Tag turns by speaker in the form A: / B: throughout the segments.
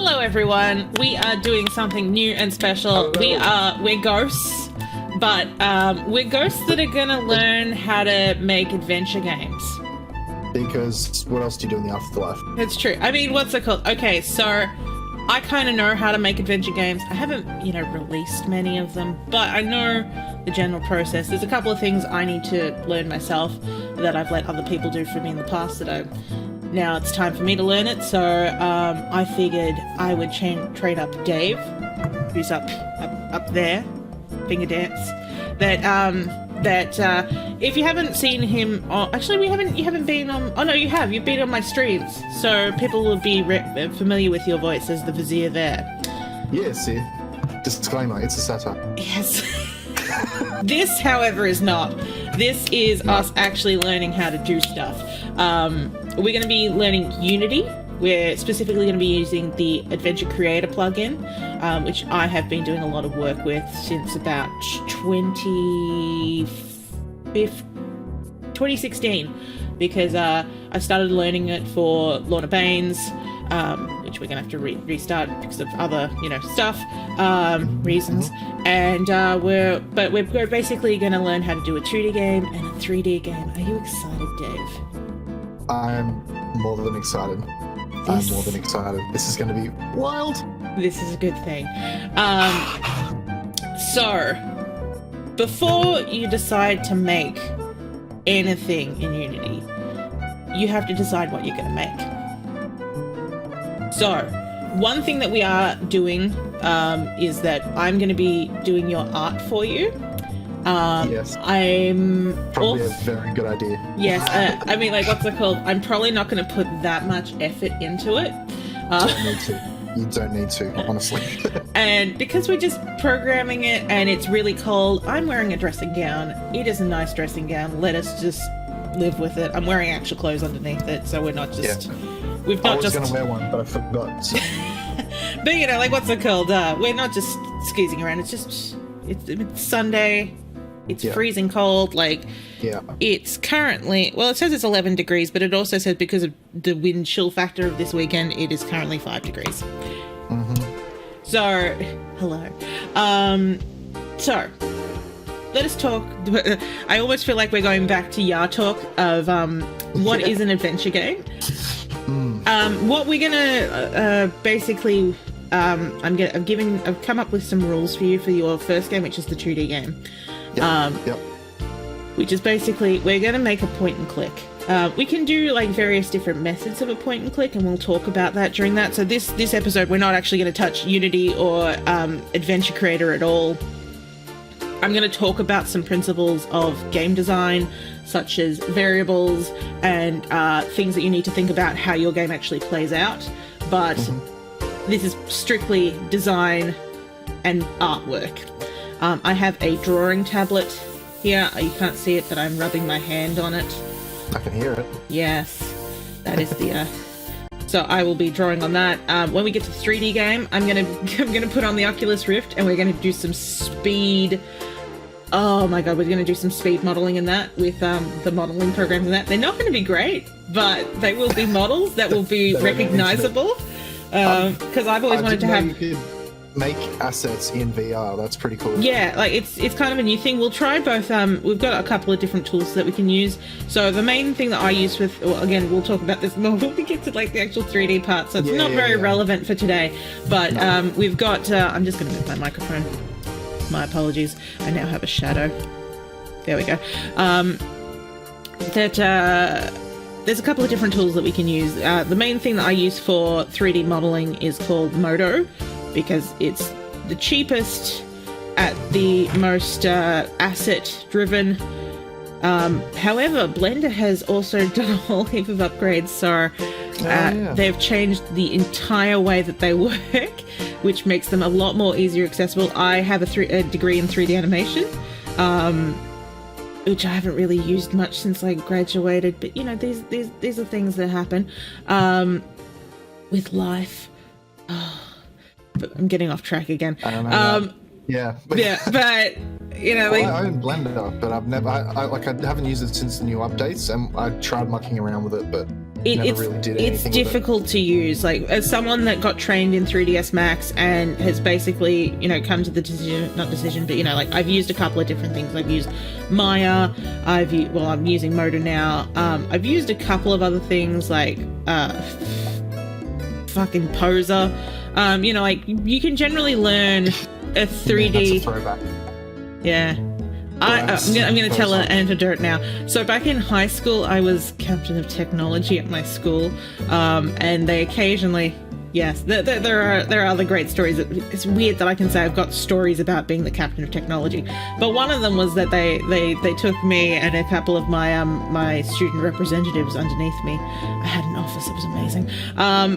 A: Hello everyone, we are doing something new and special. We're ghosts, but we're ghosts that are gonna learn how to make adventure games.
B: Because what else do you do in the afterlife?
A: It's true. I mean, what's it called? Okay, so I kind of know how to make adventure games. I haven't, released many of them, but I know the general process. There's a couple of things I need to learn myself that I've let other people do for me in the past now it's time for me to learn it. So I figured I would train up Dave, who's up there, finger dance. That if you haven't seen him, you haven't been on. Oh no, you have. You've been on my streams, so people will be familiar with your voice as the Vizier there.
B: Yeah, see, disclaimer: it's a satire.
A: Yes. This, however, is not. This is us actually learning how to do stuff. We're going to be learning Unity. We're specifically going to be using the Adventure Creator plugin, which I have been doing a lot of work with since about 2016, because I started learning it for Lorna Baines, which we're going to have to restart because of other, stuff, reasons. And we're basically going to learn how to do a 2D game and a 3D game. Are you excited, Dave?
B: I'm more than excited. This is going to be wild.
A: This is a good thing. So, before you decide to make anything in Unity, you have to decide what you're going to make. So, one thing that we are doing is that I'm going to be doing your art for you.
B: Yes.
A: I'm
B: probably a very good idea.
A: Yes. I mean, what's it called? I'm probably not going to put that much effort into it.
B: You don't need to, honestly.
A: And because we're just programming it and it's really cold, I'm wearing a dressing gown. It is a nice dressing gown. Let us just live with it. I'm wearing actual clothes underneath it, so we're not just... Yeah.
B: I was going to wear one, but I forgot. So.
A: But, what's it called? We're not just skeezing around. It's just... It's Sunday. It's freezing cold. It's currently... Well, it says it's 11 degrees, but it also says because of the wind chill factor of this weekend, it is currently 5 degrees.
B: Mm-hmm.
A: So, hello. So, let us talk. I almost feel like we're going back to Yar talk of what is an adventure game. What we're gonna basically... I've come up with some rules for you for your first game, which is the 2D game. Which is basically, we're going to make a point and click. We can do various different methods of a point and click, and we'll talk about that during that. So this episode, we're not actually going to touch Unity or Adventure Creator at all. I'm going to talk about some principles of game design, such as variables and things that you need to think about how your game actually plays out. But this is strictly design and artwork. I have a drawing tablet here. You can't see it, but I'm rubbing my hand on it.
B: I can hear it.
A: Yes, that is the... So I will be drawing on that. When we get to the 3D game, I'm gonna put on the Oculus Rift, and we're gonna do some speed... Oh my god, we're gonna do some speed modeling in that with the modeling programs and that. They're not gonna be great, but they will be models that will be recognizable. Because I've always wanted to have...
B: You could make assets in VR. That's pretty cool.
A: Yeah, it's kind of a new thing. We'll try both. We've got a couple of different tools that we can use. So the main thing that I use again, we'll talk about this more when we get to the actual 3D part. So it's not very relevant for today. But we've got... I'm just going to move my microphone. My apologies. I now have a shadow. There we go. There's a couple of different tools that we can use. The main thing that I use for 3D modeling is called Modo, because it's the cheapest at the most asset-driven. However, Blender has also done a whole heap of upgrades, so they've changed the entire way that they work, which makes them a lot more easier accessible. I have a degree in 3D animation, which I haven't really used much since I graduated, but these are things that happen with life. But I'm getting off track again.
B: I don't know.
A: But I
B: own Blender, but I haven't used it since the new updates, and I tried mucking around with it, but never really did anything
A: it's
B: with
A: difficult to use. Like, as someone that got trained in 3ds Max and has basically, you know, come to the decision, but, you know, like, I've used a couple of different things. I've used Maya, I'm using Motor now. I've used a couple of other things like fucking Poser. You know, like, you can generally learn a 3D.
B: That's a throwback.
A: Yeah. I'm going to tell an anecdote now. So back in high school, I was captain of technology at my school, and they occasionally, yes, there are other great stories. It's weird that I can say I've got stories about being the captain of technology, but one of them was that they took me and a couple of my student representatives underneath me. I had an office. It was amazing.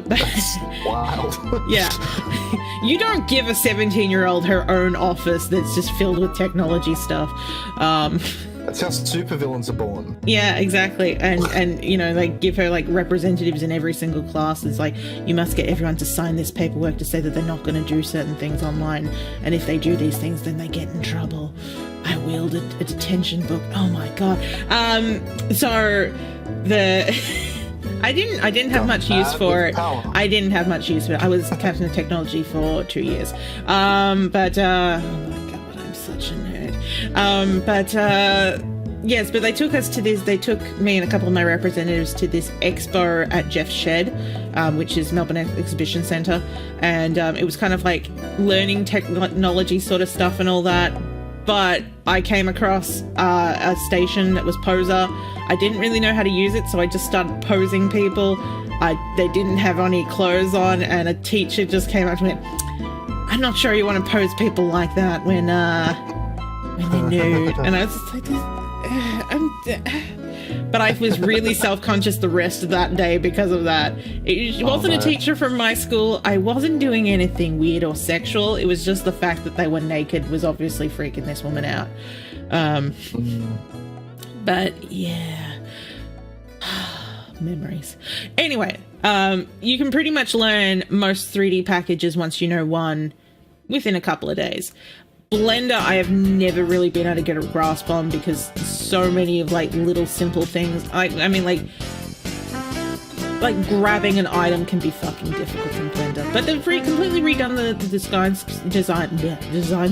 B: That's wild.
A: Yeah. You don't give a 17-year-old her own office that's just filled with technology stuff.
B: That's how supervillains are born.
A: Yeah, exactly. And you know, they give her like representatives in every single class. It's like, you must get everyone to sign this paperwork to say that they're not going to do certain things online. And if they do these things, then they get in trouble. I wielded a detention book. Oh my God. So the... I didn't have much use for it. I didn't have much use for it. I was captain of technology for 2 years. But oh my God, I'm such a nerd. Yes, but they took us to this. They took me and a couple of my representatives to this expo at Jeff's Shed, which is Melbourne Exhibition Centre, and it was kind of like learning technology sort of stuff and all that. But I came across a station that was Poser. I didn't really know how to use it, so I just started posing people. They didn't have any clothes on, and a teacher just came up to me and went, I'm not sure you want to pose people like that when they're nude. And I was just like, but I was really self-conscious the rest of that day because of that. It wasn't a teacher from my school. I wasn't doing anything weird or sexual. It was just the fact that they were naked was obviously freaking this woman out. But yeah, memories. Anyway, you can pretty much learn most 3D packages once you know one within a couple of days. Blender, I have never really been able to get a grasp on because so many of like little simple things. I mean, like grabbing an item can be fucking difficult in Blender. But they've completely redone the design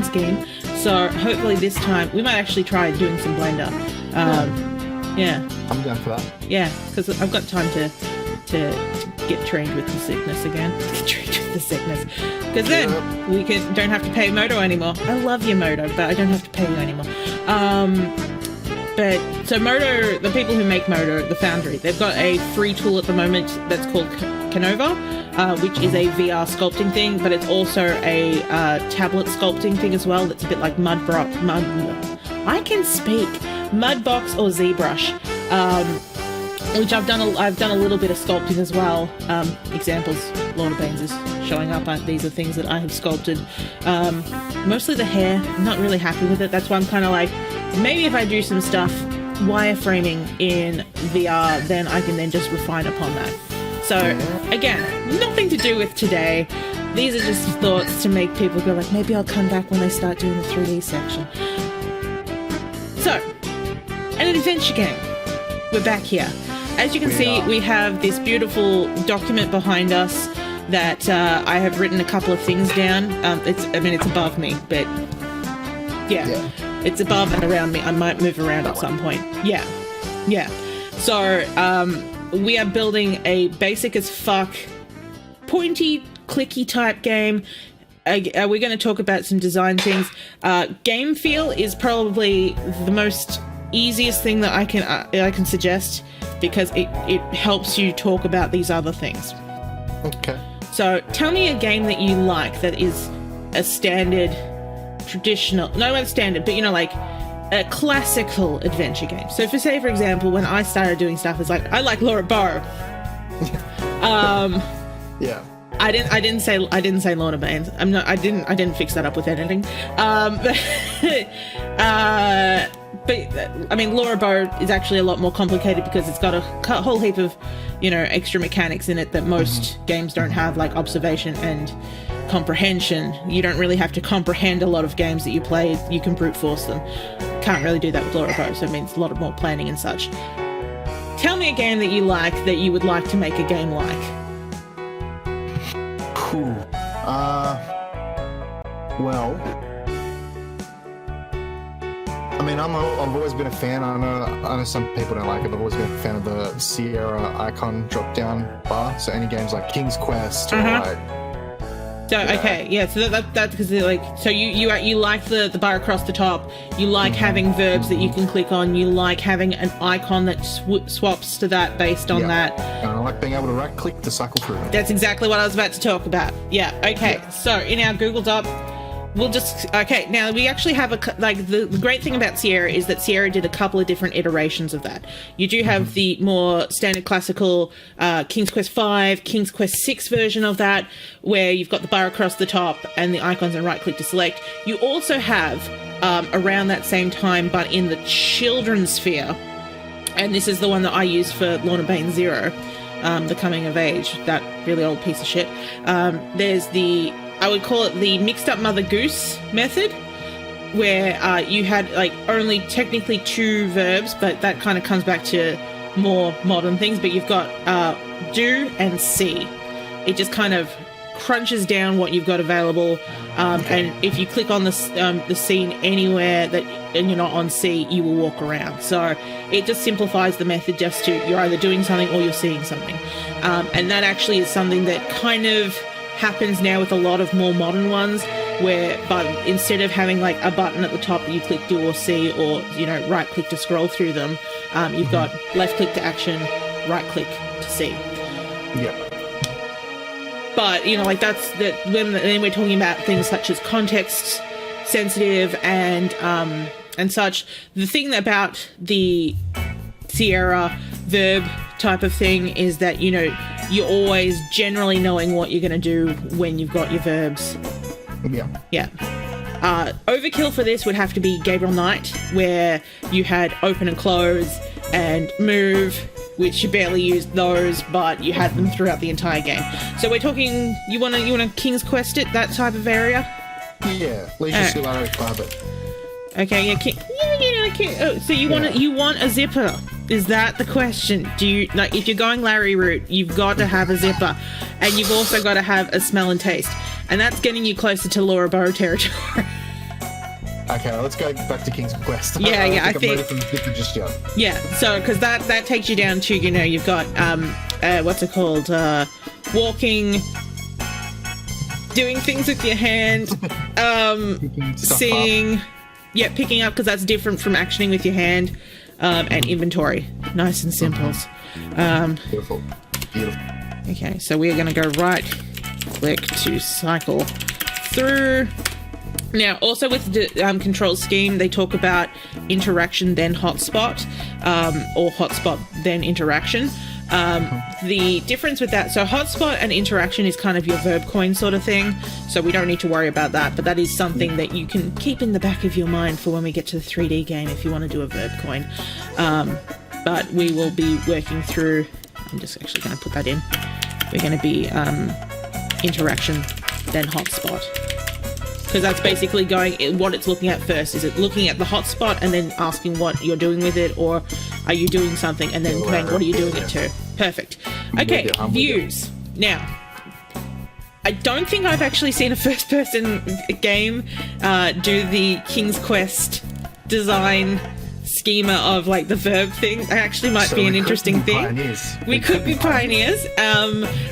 A: scheme. So hopefully this time we might actually try doing some Blender. Yeah.
B: I'm down for that.
A: Yeah, because I've got time to get trained with the sickness again. Get trained with the sickness. Because then we don't have to pay Moto anymore. I love you, Moto, but I don't have to pay you anymore. But so Moto, the people who make Moto, the Foundry, they've got a free tool at the moment that's called Canova, which is a VR sculpting thing, but it's also a tablet sculpting thing as well. That's a bit like I can speak. Mudbox or ZBrush, which I've done a little bit of sculpting as well. Examples, Lord of Banes is showing up. These are things that I have sculpted. Mostly the hair. I'm not really happy with it. That's why I'm kind of like, maybe if I do some stuff wireframing in VR, then I can then just refine upon that. So again, nothing to do with today. These are just thoughts to make people go like, maybe I'll come back when they start doing the 3D section. So, an adventure game. We're back here. As you can see, we have this beautiful document behind us that I have written a couple of things down. It's above me, but yeah, it's above and around me. I might move around at some point. Yeah. So, we are building a basic as fuck, pointy, clicky type game. We're going to talk about some design things. Game feel is probably the most easiest thing that I can suggest because it helps you talk about these other things.
B: Okay.
A: So tell me a game that you like that is a standard, traditional, not standard, but you know, like a classical adventure game. So for example, when I started doing stuff, it's like, I like Laura Bow.
B: Yeah.
A: I didn't say Lord of Banes. I didn't fix that up with editing. But I mean, Laura Bow is actually a lot more complicated because it's got a whole heap of, you know, extra mechanics in it that most games don't have, like observation and comprehension. You don't really have to comprehend a lot of games that you play. You can brute force them. Can't really do that with Laura Bow, so it means a lot of more planning and such. tell me a game that you like that you would like to make a game like.
B: Cool. Well, I mean, I've always been a fan. I know some people don't like it, but I've always been a fan of the Sierra icon drop-down bar. So any games like King's Quest or like.
A: So okay, yeah. So that's because like, so you like the bar across the top. You like having verbs that you can click on. You like having an icon that swaps to that based on that.
B: And I like being able to right-click to cycle through.
A: That's exactly what I was about to talk about. Yeah. Okay. Yeah. So in our Google Doc, we'll just now we actually have the great thing about Sierra is that Sierra did a couple of different iterations of that. You do have the more standard classical King's Quest 5, King's Quest 6 version of that, where you've got the bar across the top and the icons and right click to select. You also have around that same time, but in the children's sphere, and this is the one that I used for Lorna Bane Zero, the coming of age, that really old piece of shit. There's I would call it the mixed up Mother Goose method, where you had like only technically 2 verbs, but that kind of comes back to more modern things. But you've got do and see. It just kind of crunches down what you've got available, and if you click on the scene anywhere and you're not on C, you will walk around. So it just simplifies the method just to you're either doing something or you're seeing something, and that actually is something that kind of happens now with a lot of more modern ones, but instead of having like a button at the top that you click do or see, or right click to scroll through them, you've got left click to action, right click to see.
B: Yeah.
A: But like that's that when we're talking about things such as context sensitive and such. The thing about the Sierra verb type of thing is that you're always generally knowing what you're going to do when you've got your verbs. Yeah. Overkill for this would have to be Gabriel Knight, where you had open and close and move, which you barely used those, but you had them throughout the entire game. So we're talking, you want to King's Quest it, that type of area?
B: Yeah, Leisure Suit But
A: okay, yeah, so you want a zipper? Is that the question? Do you if you're going Larry route, you've got to have a zipper, and you've also got to have a smell and taste, and that's getting you closer to Laura Bow territory.
B: Okay, let's go back to King's Quest.
A: I think.
B: I'm ready for the zipper just yet.
A: Yeah, so because that takes you down to you've got what's it called? Walking, doing things with your hand, seeing. Up. Yeah, picking up, because that's different from actioning with your hand, and inventory. Nice and simples.
B: Beautiful.
A: Okay, so we're going to go right click to cycle through. Now, also with the control scheme, they talk about interaction then hotspot, or hotspot then interaction. The difference with that, so hotspot and interaction is kind of your verb coin sort of thing, so we don't need to worry about that, but that is something that you can keep in the back of your mind for when we get to the 3D game if you want to do a verb coin. But we will be working through, I'm just actually going to put that in, we're going to be interaction then hotspot, because that's basically what it's looking at first. Is it looking at the hotspot and then asking what you're doing with it, or are you doing something and then saying what are you doing it to? Perfect. Okay, views. Now, I don't think I've actually seen a first-person game do the King's Quest design schema of like the verb thing. That actually might be an interesting thing. We could be pioneers,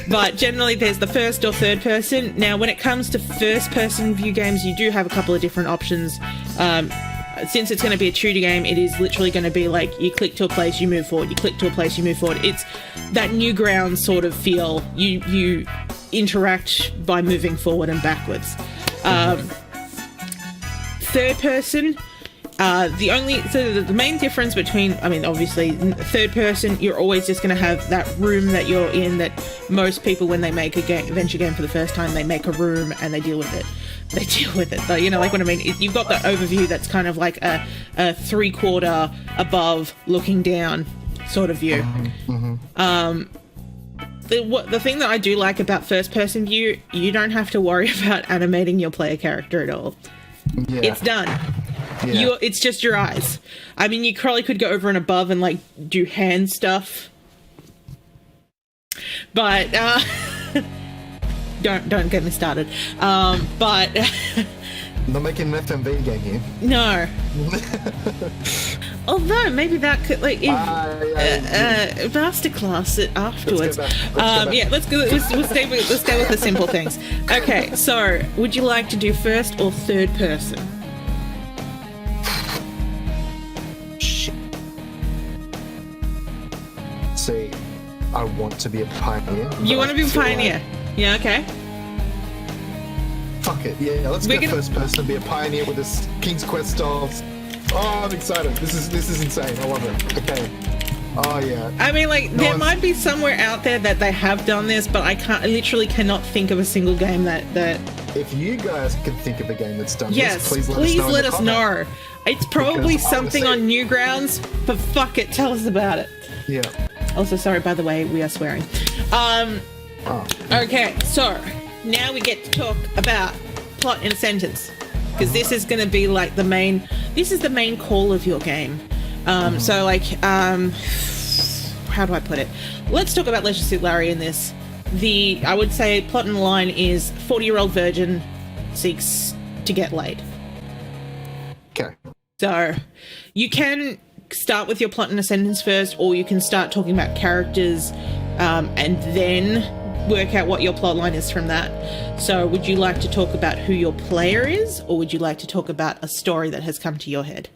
A: but generally there's the first or third person. Now, when it comes to first-person view games, you do have a couple of different options. Since it's going to be a shooter game, it is literally going to be like you click to a place, you move forward, you click to a place, you move forward. It's that new ground sort of feel. You interact by moving forward and backwards. Third person, the main difference between, obviously third person, you're always just going to have that room that you're in, that most people, when they make a adventure game for the first time, they make a room and they deal with it. But like what I mean, you've got the overview that's kind of like a 3/4 above looking down sort of view. The thing that I do like about first person view, you don't have to worry about animating your player character at all. Yeah. It's done.
B: Yeah.
A: It's just your eyes. I mean, you probably could go over and above and like do hand stuff, but don't get me started. But
B: Not making an FMV game here.
A: no. Although maybe that could like masterclass it afterwards.
B: Let's go back.
A: Yeah, let's stay with the simple things. Okay, so would you like to do first or third person?
B: Shit. See, I want to be a pioneer.
A: You
B: but
A: want to be
B: I
A: a
B: feel
A: pioneer? Yeah. Okay.
B: Fuck it. Yeah, let's go first person, be a pioneer with this King's Quest style. Oh, I'm excited. This is insane. I love it. Okay. Oh yeah.
A: I mean, like, there might be somewhere out there that they have done this, but I literally cannot think of a single game that.
B: If you guys can think of a game that's done
A: Yes,
B: this, please let us know.
A: It's probably
B: Because I wanna
A: something
B: see
A: on
B: it.
A: Newgrounds, but fuck it, tell us about it.
B: Yeah.
A: Also, sorry, by the way, we are swearing.
B: Oh.
A: Okay, so now we get to talk about plot in a sentence, because this is going to be like the main call of your game. So like, how do I put it? Let's talk about Leisure Suit Larry in this. I would say plot in the line is 40-year-old virgin seeks to get laid.
B: Okay.
A: So you can start with your plot in a sentence first, or you can start talking about characters and then work out what your plot line is from that. So would you like to talk about who your player is, or would you like to talk about a story that has come to your head?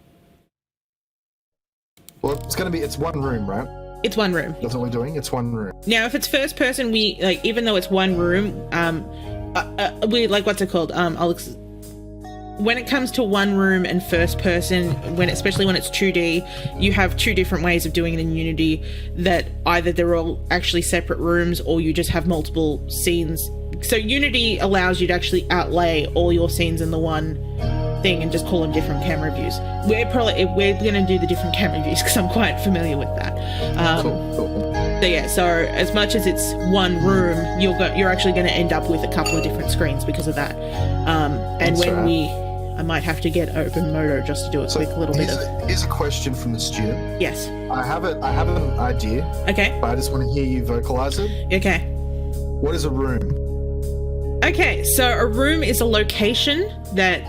B: Well, it's one room, right?
A: It's one room.
B: That's what we're doing. It's one room.
A: Now, if it's first person, we like, even though it's one room, we like, what's it called? When it comes to one room and first person, especially when it's 2D, you have two different ways of doing it in Unity, that either they're all actually separate rooms or you just have multiple scenes. So Unity allows you to actually outlay all your scenes in the one thing and just call them different camera views. We're going to do the different camera views because I'm quite familiar with that.
B: Cool.
A: So yeah, so as much as it's one room, you're actually going to end up with a couple of different screens because of that. And
B: That's
A: when
B: right.
A: I might have to get open modo just to do a quick little bit of.
B: Here's a question from the student.
A: Yes.
B: I have an idea,
A: Okay.
B: but I just want to hear you vocalize it.
A: Okay.
B: What is a room?
A: Okay, so a room is a location that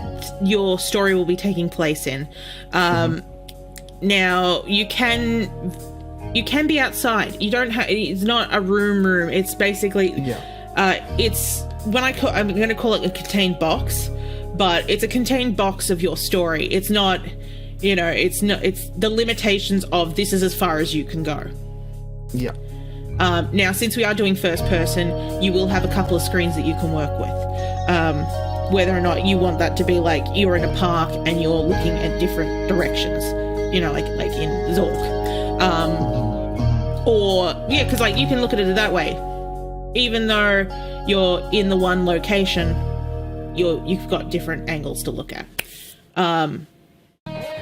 A: your story will be taking place in. Now you can be outside. You don't have. It's not a room. It's basically.
B: Yeah.
A: I'm going to call it a contained box, but it's a contained box of your story. It's not. It's the limitations of this is as far as you can go.
B: Yeah.
A: Now, since we are doing first person, you will have a couple of screens that you can work with. Whether or not you want that to be like you're in a park and you're looking at different directions, like in Zork. Because like you can look at it that way. Even though you're in the one location, you've got different angles to look at. I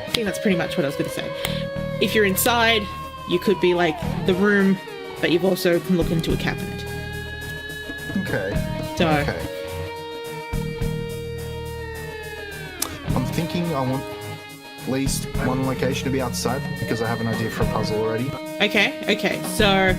A: think that's pretty much what I was going to say. If you're inside, you could be like the room, but you've also can look into a cabinet.
B: Okay.
A: So,
B: Okay. I'm thinking I want at least one location to be outside because I have an idea for a puzzle already.
A: Okay. So,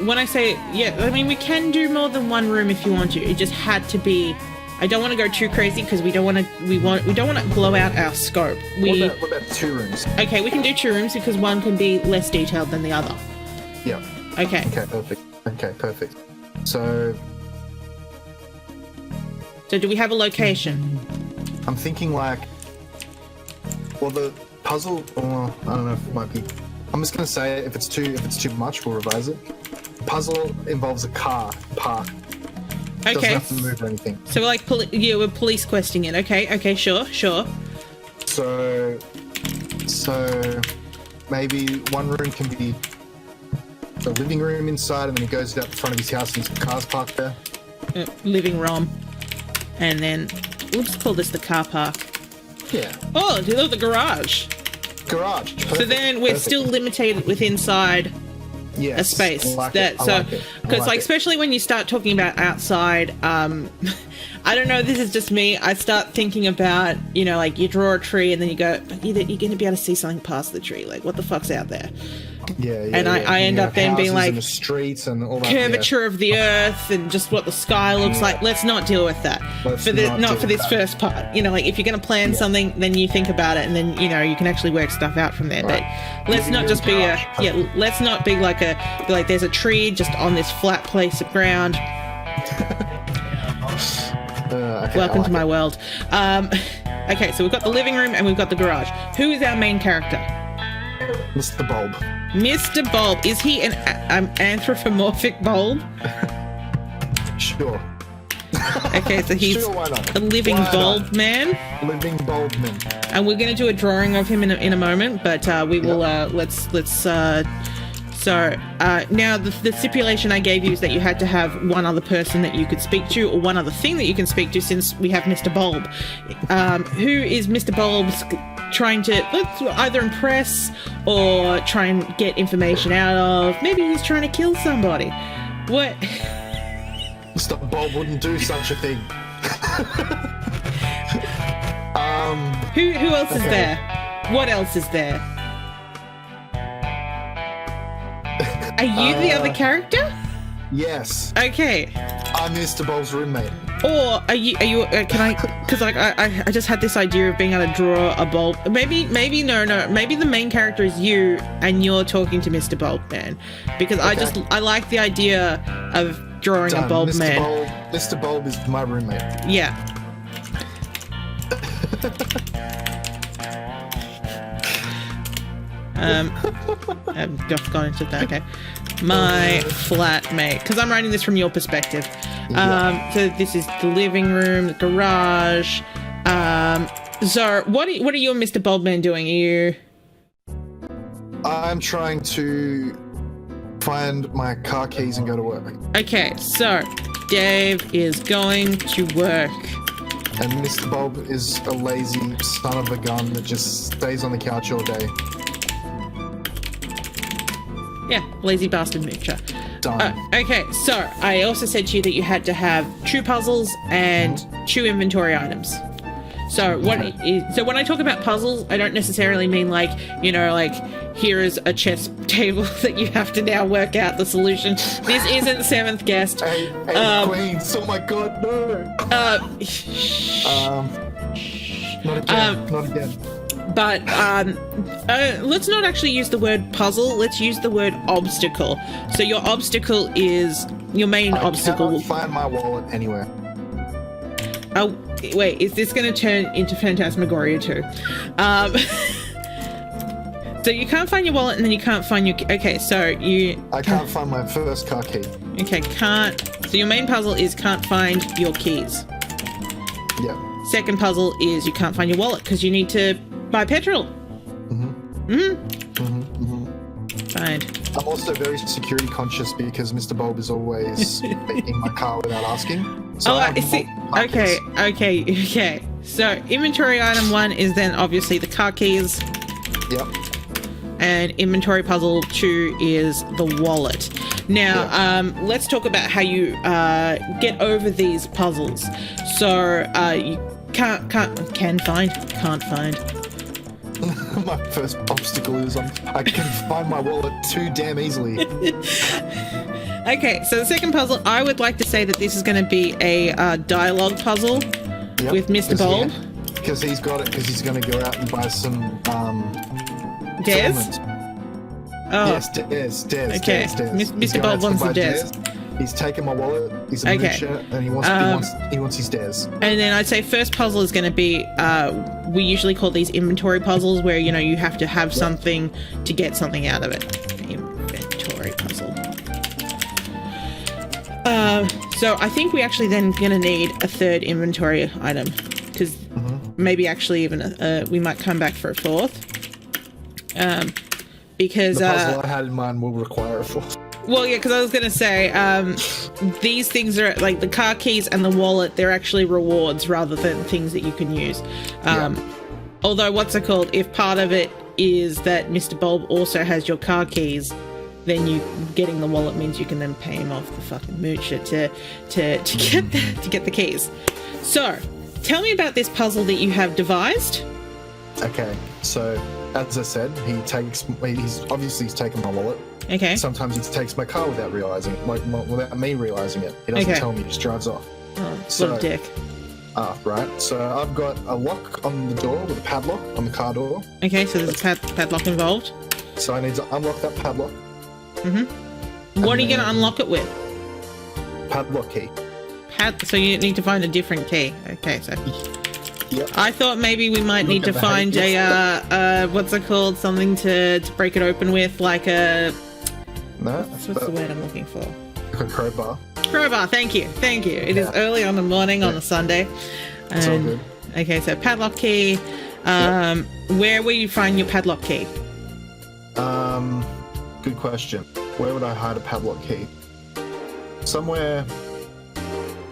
A: when I say, yeah, I mean, we can do more than one room if you want to. It just had to be. I don't want to go too crazy because we don't want to blow out our scope.
B: What about 2 rooms?
A: Okay, we can do 2 rooms because one can be less detailed than the other.
B: Yeah.
A: Okay.
B: Okay, perfect. So
A: do we have a location?
B: I'm thinking like, well, the puzzle. I don't know if it might be. I'm just gonna say if it's too much, we'll revise it. Puzzle involves a car park. Doesn't
A: Okay.
B: have to move or anything.
A: So we're like, we're police questing it. Okay, sure.
B: So maybe one room can be the living room inside, and then he goes out the front of his house and his car's parked there.
A: Living room. And then we'll just call this the car park.
B: Yeah.
A: Oh, the garage.
B: Garage.
A: So then we're still limited with inside
B: Yes,
A: a space
B: I like
A: that
B: it. I
A: so
B: like it. I
A: because
B: like it.
A: especially when you start talking about outside, I don't know, this is just me, I start thinking about, you know, like you draw a tree and then you go, but you're going to be able to see something past the tree, like what the fuck's out there. I end up then being like
B: the streets and all that
A: curvature of the earth and just what the sky looks like. Let's not deal with that not for this first part. You know, like if you're going to plan something, then you think about it and then, you know, you can actually work stuff out from there. But let's not just be let's not be like there's a tree just on this flat place of ground. Welcome to my world. Okay, so we've got the living room and we've got the garage. Who is our main character?
B: Mr. Bulb.
A: Mr. Bulb. Is he an anthropomorphic bulb?
B: Sure.
A: Okay, so he's
B: Sure, why not?
A: a living bulb man.
B: Living bulb man.
A: And we're going to do a drawing of him in a moment, but we will now the stipulation I gave you is that you had to have one other person that you could speak to, or one other thing that you can speak to, since we have Mr. Bulb. Who is Mr. Bulb's trying to either impress or try and get information out of? Maybe he's trying to kill somebody. What?
B: Mr. Bulb wouldn't do such a thing.
A: Who else is there? What else is there? Are you the other character?
B: Yes.
A: Okay.
B: I'm Mr. Bulb's roommate.
A: Or are you? Can I? Because like I just had this idea of being able to draw a bulb. Maybe no. Maybe the main character is you, and you're talking to Mr. Bulb Man, because I like the idea of drawing a bulb
B: Mr.
A: man.
B: Mr. Bulb is my roommate.
A: Yeah. I've gone into that. Okay. My flatmate, because I'm writing this from your perspective. So this is the living room, the garage. So what are you and Mr. Bulbman doing?
B: I'm trying to find my car keys and go to work.
A: Okay, so Dave is going to work.
B: And Mr. Bulb is a lazy son of a gun that just stays on the couch all day.
A: Yeah, lazy bastard moocher.
B: Done.
A: Okay, so I also said to you that you had to have 2 puzzles and 2 inventory items. So so when I talk about puzzles, I don't necessarily mean like, you know, like here is a chess table that you have to now work out the solution. This isn't Seventh Guest.
B: Hey, Queens! Oh my God, no! Not again. Not again.
A: But let's not actually use the word puzzle. Let's use the word obstacle. So your obstacle is your main obstacle.
B: I cannot find my wallet anywhere.
A: Oh, wait, is this going to turn into Phantasmagoria too? So you can't find your wallet and then you can't find your... Okay, so
B: I can't find my first car key.
A: Okay, can't... So your main puzzle is can't find your keys.
B: Yeah.
A: Second puzzle is you can't find your wallet because you need to buy petrol. Fine.
B: I'm also very security conscious because Mr. Bulb is always taking my car without asking. So
A: I see. Okay. So inventory item 1 is then obviously the car keys.
B: Yep.
A: And inventory puzzle 2 is the wallet. Now, let's talk about how you get over these puzzles. So you can't find.
B: My first obstacle is I can find my wallet too damn easily.
A: Okay, so the second puzzle, I would like to say that this is going to be a dialogue puzzle with Mr. Bulb.
B: Because he's got it, because he's going to go out and buy some
A: Des?
B: Oh. Yes, Des.
A: Okay, Mr. Bulb wants the Des.
B: He's taken my wallet, he's a moocher, and he wants his Des.
A: And then I'd say first puzzle is going to be, we usually call these inventory puzzles, where, you know, you have to have something to get something out of it. Inventory puzzle. So I think we actually then going to need a third inventory item, because maybe actually even we might come back for a fourth. Because
B: the puzzle I had in mind will require a fourth.
A: Well, yeah, because I was going to say, these things are, like the car keys and the wallet, they're actually rewards rather than things that you can use. Although, what's it called? If part of it is that Mr. Bulb also has your car keys, then you getting the wallet means you can then pay him off the fucking moocher to get the keys. So, tell me about this puzzle that you have devised.
B: Okay, so as I said, he's taken my wallet.
A: Okay.
B: Sometimes he takes my car without realizing it, without me realizing it. He doesn't tell me, he just drives off.
A: Oh, what a dick.
B: Right. So I've got a lock on the door with a padlock on the car door.
A: Okay, so there's a padlock involved.
B: So I need to unlock that padlock.
A: Mm-hmm. What are you going to unlock it with?
B: Padlock key.
A: So you need to find a different key. Okay, so...
B: Yep.
A: I thought maybe we might need to find a, what's it called? Something to break it open with, like a...
B: No.
A: What's the word I'm looking for?
B: Like a crowbar.
A: Crowbar, thank you. It is early on the morning on a Sunday.
B: It's all good.
A: Okay, so padlock key. Where will you find your padlock key?
B: Good question. Where would I hide a padlock key? Somewhere...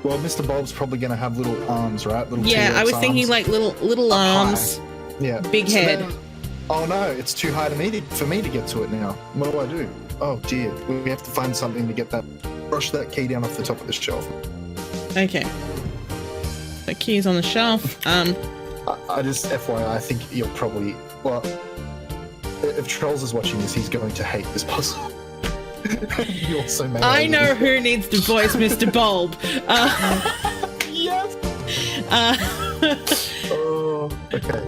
B: Well, Mr. Bulb's probably going to have little arms, right? Little
A: I was thinking like little arms.
B: Yeah.
A: Big head.
B: Then, oh no, it's too high for me to get to it now. What do I do? Oh dear, we have to find something to brush that key down off the top of the shelf.
A: Okay. The key is on the shelf.
B: I just, FYI, I think you're probably... Well, if Trolls is watching this, he's going to hate this puzzle. You also may
A: I know who needs to voice Mr. Bulb.
B: Yes. Oh, okay.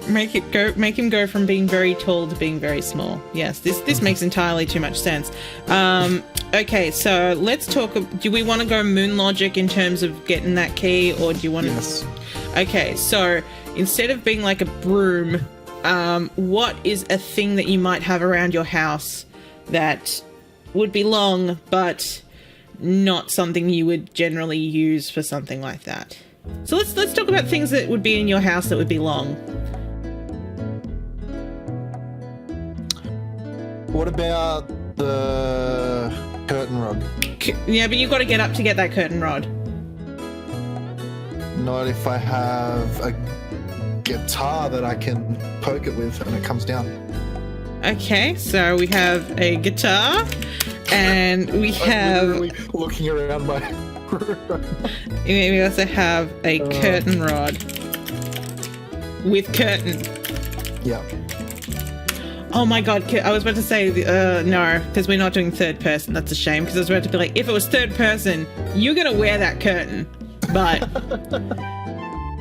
A: Make him go from being very tall to being very small. Yes, this makes entirely too much sense. Okay, so let's talk. Do we want to go moon logic in terms of getting that key, or do you want to?
B: Yes.
A: Okay, so instead of being like a broom, what is a thing that you might have around your house that would be long, but not something you would generally use for something like that? So let's talk about things that would be in your house that would be long.
B: What about the curtain rod?
A: Yeah, but you've got to get up to get that curtain rod.
B: Not if I have a guitar that I can poke it with and it comes down.
A: Okay, so we have a guitar, and we have...
B: I'm literally looking around my room.
A: We also have a curtain rod with curtain.
B: Yeah.
A: Oh my god, I was about to say, no, because we're not doing third person. That's a shame, because I was about to be like, if it was third person, you're going to wear that curtain. But...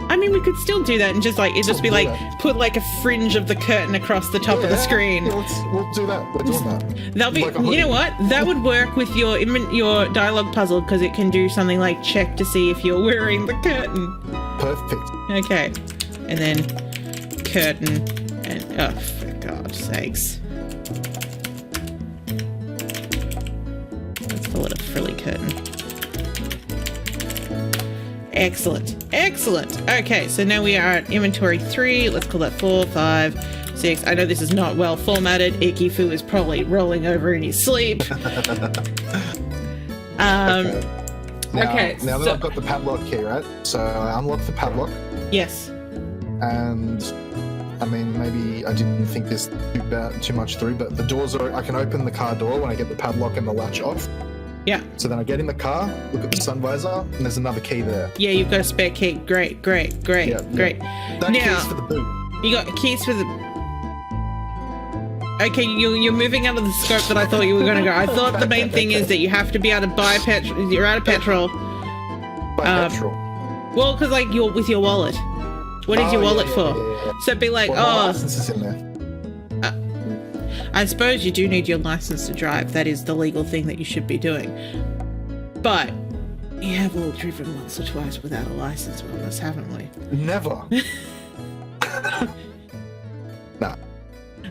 A: I mean, we could still do that and just like, it'd just be like, put like a fringe of the curtain across the top of the screen.
B: Yeah, we'll do that. We're doing that.
A: That'll be, like you know what? That would work with your dialogue puzzle, because it can do something like check to see if you're wearing the curtain.
B: Perfect.
A: Okay. And then curtain and, oh, for God's sakes. Let's call it a frilly curtain. Excellent. Okay, so now we are at inventory 3. Let's call that 4, 5, 6. I know this is not well formatted. Ikifu is probably rolling over in his sleep.
B: Now
A: that
B: I've got the padlock key, right? So I unlock the padlock.
A: Yes.
B: And I mean, maybe I didn't think this too much through, but the doors are... I can open the car door when I get the padlock and the latch off.
A: Yeah.
B: So then I get in the car, look at the sun visor, and there's another key there.
A: Yeah, you've got a spare key. Great.
B: Yeah. That key's for the boot. You
A: got keys for the... Okay, you're moving out of the scope that I thought you were going to go. I thought the main thing is that you have to be able to buy petrol. You're out of petrol.
B: Buy petrol?
A: Well, because like you're with your wallet. What is your wallet for? Yeah. So it'd be like,
B: my license is in there.
A: I suppose you do need your license to drive. That is the legal thing that you should be doing. But we have all driven once or twice without a license on us, haven't we?
B: Never. Nah.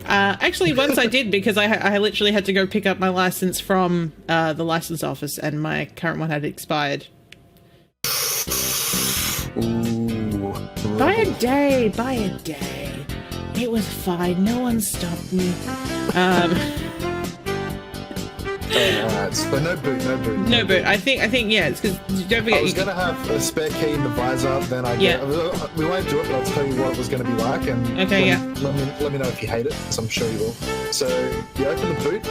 A: Actually, once I did, because I literally had to go pick up my license from the license office, and my current one had expired.
B: Ooh.
A: By a day. It was fine. No one stopped me.
B: Alright, but no boot.
A: No boot. I think yeah. It's because don't forget.
B: I was gonna have a spare key in the visor. Then we won't do it, but I'll tell you what it was gonna be like. And let me know if you hate it, because I'm sure you will. So you open the boot.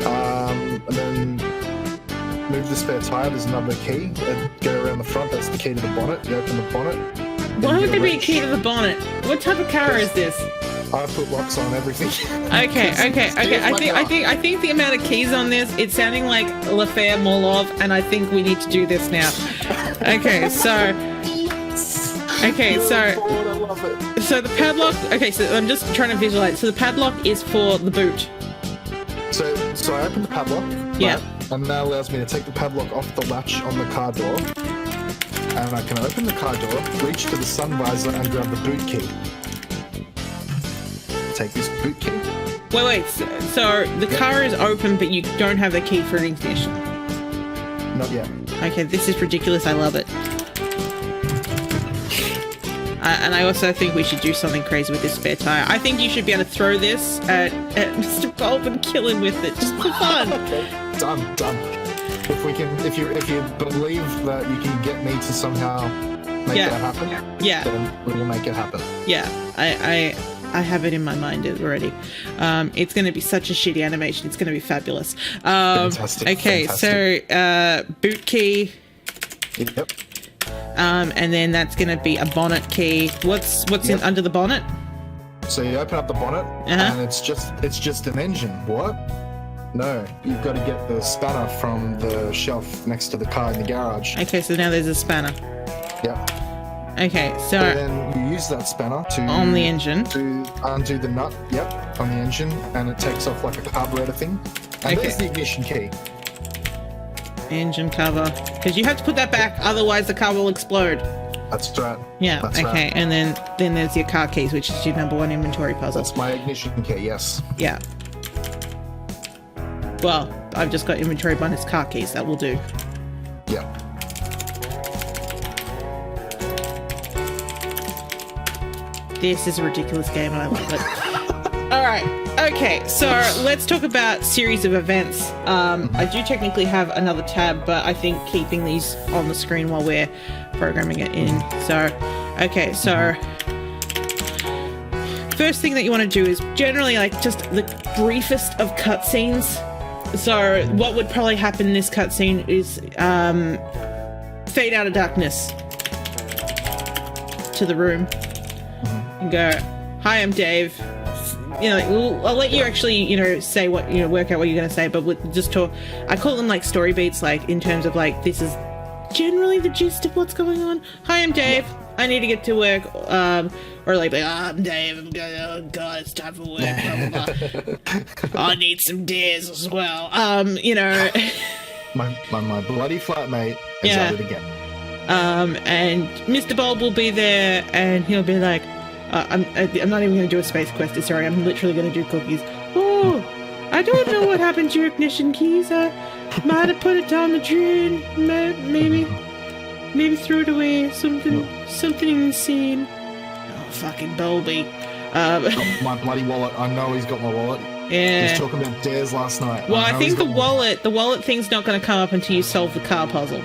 B: And then move the spare tire. There's another key. Go around the front. That's the key to the bonnet. You open the bonnet.
A: Why would there be a key to the bonnet? What type of car is this?
B: I put locks on everything.
A: Okay. I think the amount of keys on this, it's sounding like Lafair Morlov, and I think we need to do this now. Okay, so the padlock. Okay, so I'm just trying to visualize. So the padlock is for the boot.
B: So I open the padlock.
A: Yeah.
B: Right, and that allows me to take the padlock off the latch on the car door. And I can open the car door, reach to the sun visor, and grab the boot key. Take this boot key.
A: Wait. So the car is open, but you don't have the key for an ignition.
B: Not yet.
A: Okay, this is ridiculous. I love it. And I also think we should do something crazy with this spare tire. I think you should be able to throw this at Mr. Bulb and kill him with it, just for fun.
B: Done. If you believe that you can get me to somehow make that happen, then we will make it happen.
A: Yeah, I have it in my mind already. It's going to be such a shitty animation. It's going to be fabulous.
B: Fantastic.
A: Okay, so boot key.
B: Yep.
A: And then that's going to be a bonnet key. What's in under the bonnet?
B: So you open up the bonnet, and it's just an engine. What? No, you've got to get the spanner from the shelf next to the car in the garage.
A: Okay, so now there's a spanner.
B: Yep.
A: Okay, so
B: and then you use that spanner
A: on the engine
B: to undo the nut. Yep, on the engine, and it takes off like a carburetor thing. And there's the ignition key.
A: Engine cover, because you have to put that back, otherwise the car will explode.
B: That's right.
A: Yeah.
B: That's
A: okay,
B: right.
A: and then there's your car keys, which is your number one inventory puzzle.
B: That's my ignition key. Yes.
A: Yeah. Well, I've just got inventory bonus car keys. That will do.
B: Yeah.
A: This is a ridiculous game and I love it. Alright, okay, so let's talk about series of events. I do technically have another tab, but I think keeping these on the screen while we're programming it in. So, okay, so first thing that you want to do is generally like just the briefest of cutscenes. So what would probably happen in this cutscene is fade out of darkness to the room and go, "Hi, I'm Dave." You know, I'll let you actually, say what, work out what you're going to say, but with just talk. I call them like story beats, like in terms of like, this is generally the gist of what's going on. "Hi, I'm Dave. I need to get to work." Or like, I'm Dave. I'm going, "Oh God, it's time for work." Blah, blah, blah. I need some dares as well.
B: My bloody flatmate is at it again.
A: And Mr. Bulb will be there, and he'll be like, I'm not even going to do a space quest. Sorry, I'm literally going to do cookies. "Oh, I don't know what happened to your ignition keys. I might have put it down the drain. Maybe threw it away. Something insane." Oh, fucking Bulby.
B: My bloody wallet. I know he's got my wallet.
A: Yeah.
B: He was talking about dares last night.
A: Well, I think the wallet thing's not going to come up until you solve the car puzzle.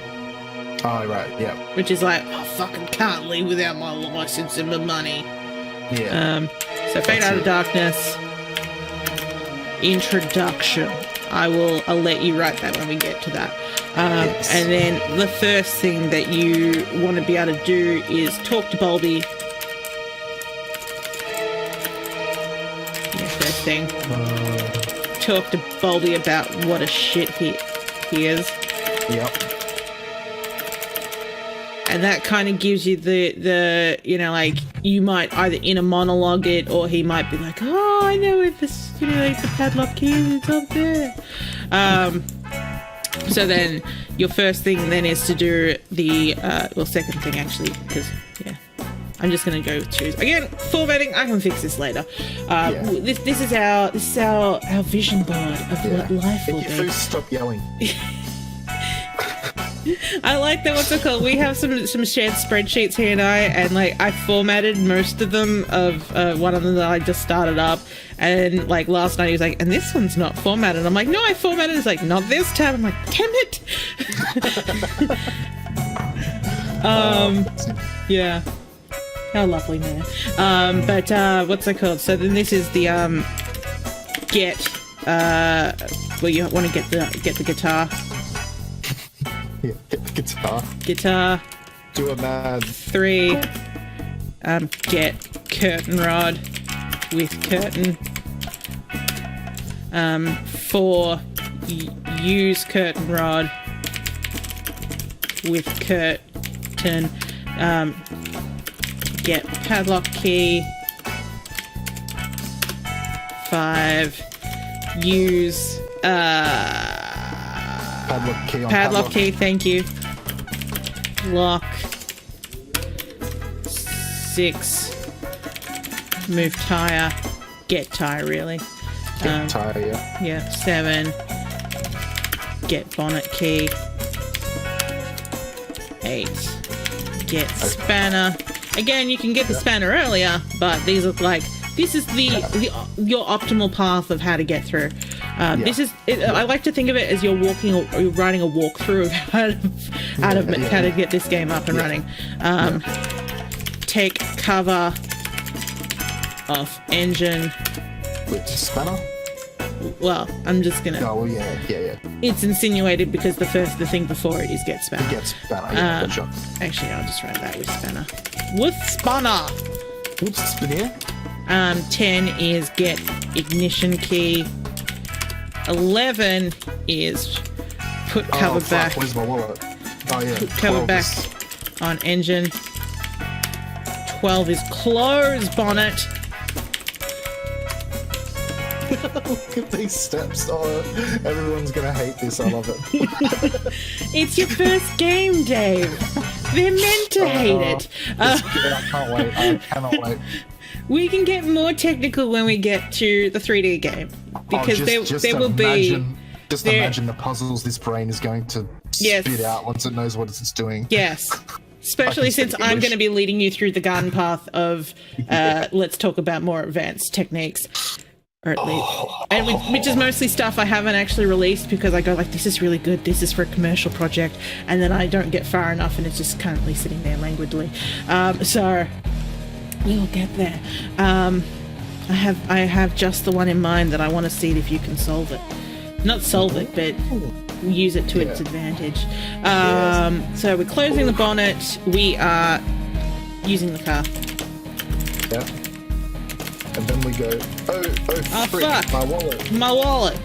B: Oh, right, yeah.
A: Which is like, I fucking can't leave without my license and my money.
B: Yeah.
A: So fade out of darkness. Introduction. I'll let you write that when we get to that. Yes. And then the first thing that you want to be able to do is talk to Bulby. Yeah, first thing. Talk to Bulby about what a shit he is.
B: Yep.
A: And that kind of gives you the like, you might either inner monologue it, or he might be like, "Oh, I know where this, like the padlock key is, it's up there." So then your first thing then is to do the, second thing actually, because, I'm just going to go choose. Again, formatting, I can fix this later. This is our vision board of what life will be.
B: Can you please stop yelling?
A: I like that. What's it called? We have some shared spreadsheets he and I formatted most of them of one of them that I just started up, and like last night he was like, and this one's not formatted. I'm like, no, I formatted. It's like, not this tab. I'm like, damn it. Yeah. How lovely, man. But what's it called? So then this is the get. Well, you want to get the guitar.
B: Yeah, get the guitar.
A: Guitar.
B: Do a mad.
A: 3. Get curtain rod with curtain. 4. Use curtain rod with curtain. Get padlock key.
B: Padlock5.
A: Use padlock key, thank you. Lock. 6. Move tire. Get tire, really.
B: Get tire, yeah.
A: Yeah. 7. Get bonnet key. 8. Get spanner. Again, you can get the spanner earlier, but these are like, this is your optimal path of how to get through. This is. I like to think of it as you're walking or you're writing a walkthrough of how to get this game up and running. Take cover off engine.
B: With spanner.
A: Well, I'm just gonna.
B: Oh, well, yeah.
A: It's insinuated because the thing before it is get spanner.
B: Get spanner. Yeah, good shot.
A: Actually, I'll just write that with spanner. With spanner.
B: With spanner.
A: 10 is get ignition key. 11 is put cover back.
B: Where's my wallet? Oh yeah.
A: Put cover back on engine. 12 is close bonnet.
B: Look at these steps. Oh, everyone's gonna hate this. I love it.
A: It's your first game, Dave. They're meant to hate it.
B: I can't wait. I cannot wait.
A: We can get more technical when we get to the 3D game, because there will be.
B: Just imagine the puzzles this brain is going to spit out once it knows what it's doing.
A: Yes. Especially since I'm going to be leading you through the garden path of let's talk about more advanced techniques. Or at least, which is mostly stuff I haven't actually released because I go like, this is really good, this is for a commercial project, and then I don't get far enough and it's just currently sitting there languidly. So we'll get there. I have just the one in mind that I want to see if you can solve it. Not solve it, but use it to its advantage. So we're closing the bonnet. We are using the car.
B: Yeah. And then we go, oh frick,
A: fuck. My wallet.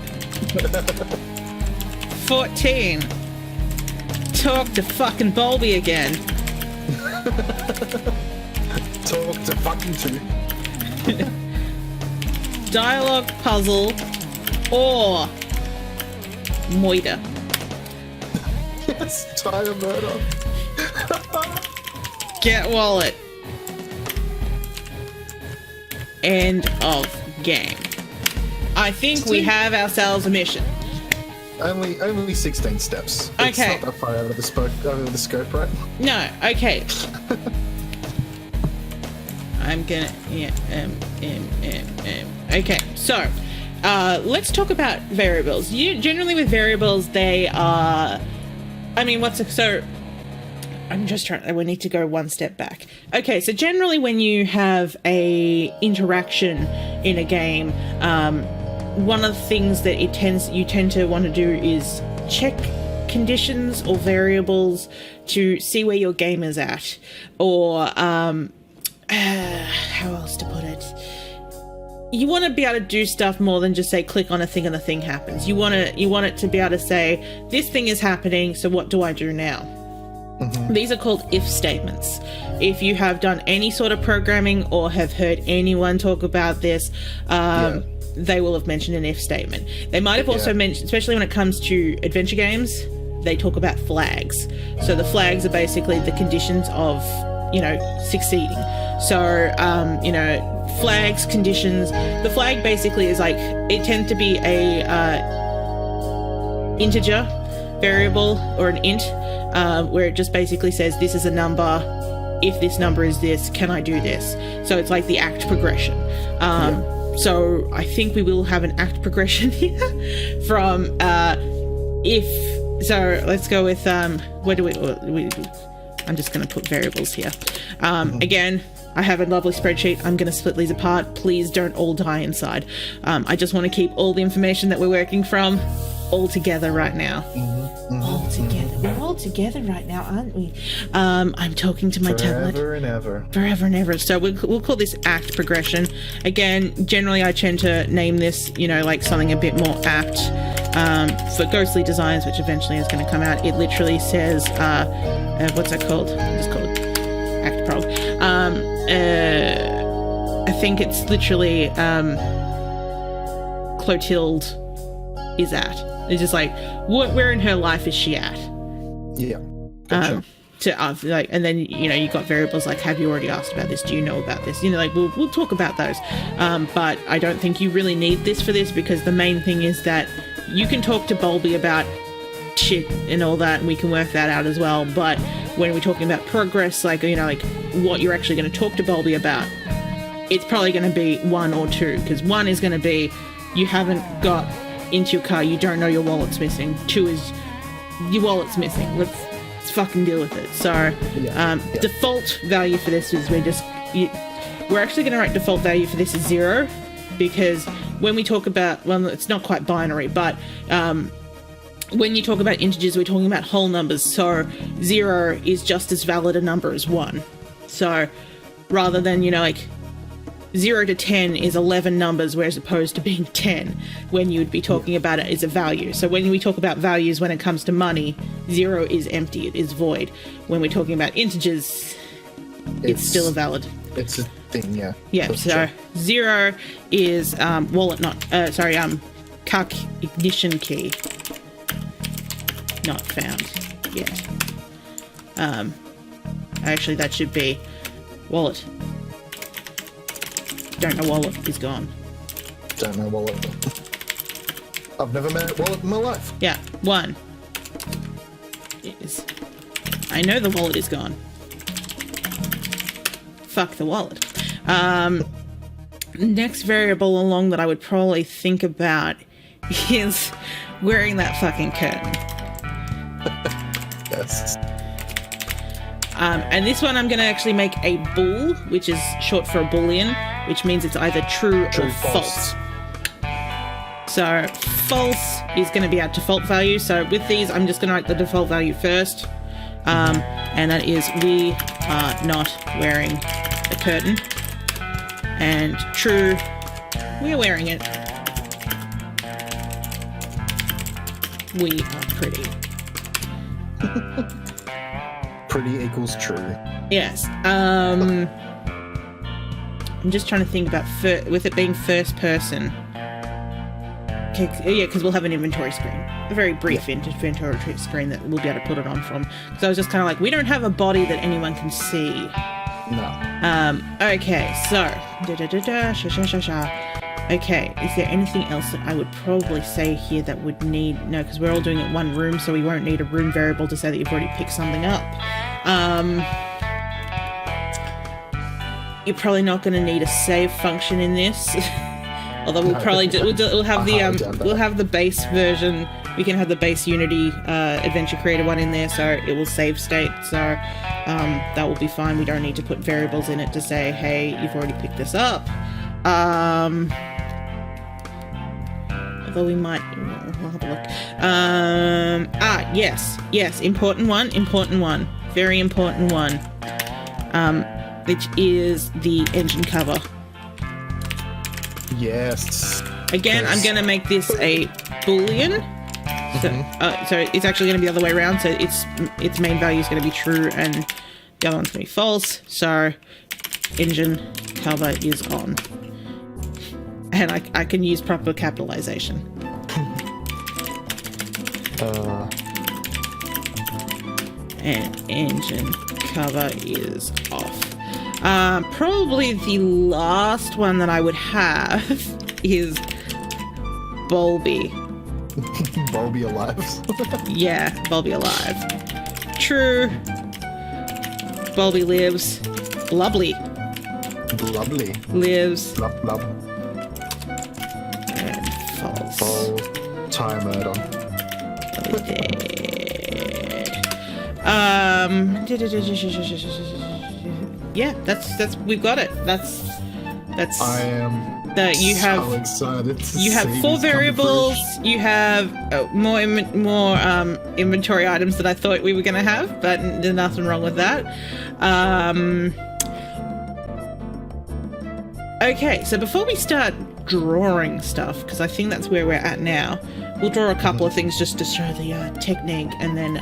A: 14. Talk to fucking Bulby again.
B: Talk to fucking two.
A: Dialogue puzzle or moida.
B: Yes, tire murder.
A: Get wallet. End of game. I think we have ourselves a mission.
B: Only 16 steps.
A: Okay.
B: It's not that far out of the scope, right?
A: No. Okay. I'm gonna. Okay. So, let's talk about variables. Generally with variables, they are. I mean, so. I'm just trying. We need to go one step back. Okay, so generally, when you have a interaction in a game, one of the things that you tend to want to do is check conditions or variables to see where your game is at, or how else to put it. You want to be able to do stuff more than just say click on a thing and the thing happens. You want it to be able to say this thing is happening. So what do I do now? Mm-hmm. These are called if statements. If you have done any sort of programming or have heard anyone talk about this, they will have mentioned an if statement. They might have also mentioned, especially when it comes to adventure games, they talk about flags. So the flags are basically the conditions of, succeeding. So, flags, conditions. The flag basically is like, it tends to be a integer. variable or an int, where it just basically says this is a number. If this number is this, can I do this? So it's like the act progression. So I think we will have an act progression here from if. So let's go with where do we I'm just going to put variables here. Again, I have a lovely spreadsheet. I'm going to split these apart. Please don't all die inside. I just want to keep all the information that we're working from all together right now. All together. We're all together right now, aren't we? I'm talking to my tablet.
B: Forever and ever.
A: Forever and ever. So we'll call this act progression. Again, generally I tend to name this, like something a bit more apt. For Ghostly Designs, which eventually is going to come out, it literally says, what's that called? Just called act prog. I think it's literally Clotilde is at. It's just like, where in her life is she at?
B: Yeah. Gotcha.
A: And then you got variables like, have you already asked about this? Do you know about this? We'll talk about those. But I don't think you really need this for this, because the main thing is that you can talk to Bulby about shit and all that, and we can work that out as well. But when we're talking about progress, like what you're actually going to talk to Bulby about, it's probably going to be 1 or 2, because 1 is going to be you haven't got into your car, you don't know your wallet's missing. 2 is your wallet's missing. Let's fucking deal with it. So default value for this is we're actually going to write default value for this as 0, because when we talk about, well, it's not quite binary, but when you talk about integers, we're talking about whole numbers. So 0 is just as valid a number as 1. So rather than 0 to 10 is 11 numbers, whereas opposed to being 10 when you would be talking about it as a value. So when we talk about values when it comes to money, 0 is empty, it is void. When we're talking about integers, it's still a valid.
B: It's a thing, yeah.
A: Yeah, so 0 is wallet car ignition key not found yet. Actually that should be wallet. Don't know wallet is gone.
B: Don't know wallet. I've never met a wallet in my life.
A: Yeah, 1 is. I know the wallet is gone. Fuck the wallet. Next variable along that I would probably think about is wearing that fucking curtain.
B: Yes.
A: And this one I'm going to actually make a bool, which is short for a boolean, which means it's either true or false. So false is going to be our default value. So with these, I'm just going to write the default value first. And that is we are not wearing a curtain. And true, we are wearing it. We are pretty.
B: Pretty equals true.
A: Yes. I'm just trying to think about with it being first person. Yeah, because we'll have an inventory screen. A very brief inventory screen that we'll be able to put it on from. So I was just kind of like, we don't have a body that anyone can see.
B: No.
A: Okay, so. Okay, is there anything else that I would probably say here that would need... No, because we're all doing it one room, so we won't need a room variable to say that you've already picked something up. You're probably not going to need a save function in this. Although we'll probably we'll have the base version. We can have the base Unity Adventure Creator one in there, so it will save state. So that will be fine. We don't need to put variables in it to say, hey, you've already picked this up. Although we might, we'll have a look. Yes, important one, very important one. Which is the engine cover.
B: Yes.
A: Again, I'm going to make this a boolean. So it's actually going to be the other way around. So its main value is going to be true, and the other one's going to be false. So engine cover is on, and I can use proper capitalization. And engine cover is off. Probably the last one that I would have is Bulby.
B: Bulby alive.
A: Yeah, Bulby alive. True. Bulby lives. Blubbly
B: Lovely.
A: lives.
B: Blub, blub.
A: And false.
B: Full timer on.
A: Yeah, that's we've got it. That's
B: I am
A: that you have.
B: so excited to
A: You have
B: see
A: 4
B: these come to
A: variables.
B: fruition.
A: You have more inventory items than I thought we were going to have, but there's nothing wrong with that. Okay, so before we start drawing stuff, because I think that's where we're at now, we'll draw a couple of things just to show the technique, and then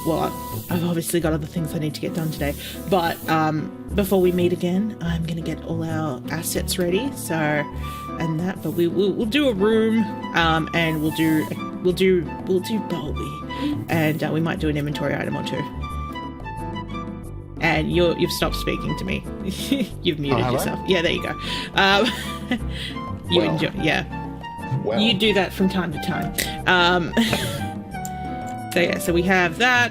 A: well, I've obviously got other things I need to get done today, but before we meet again, I'm gonna get all our assets ready. So, and that, but we'll do a room, and we'll do Bulby, and we might do an inventory item or two. And you've stopped speaking to me. You've muted yourself. Yeah, there you go. You
B: Well.
A: enjoy, yeah.
B: Well,
A: You do that from time to time. So yeah, so we have that.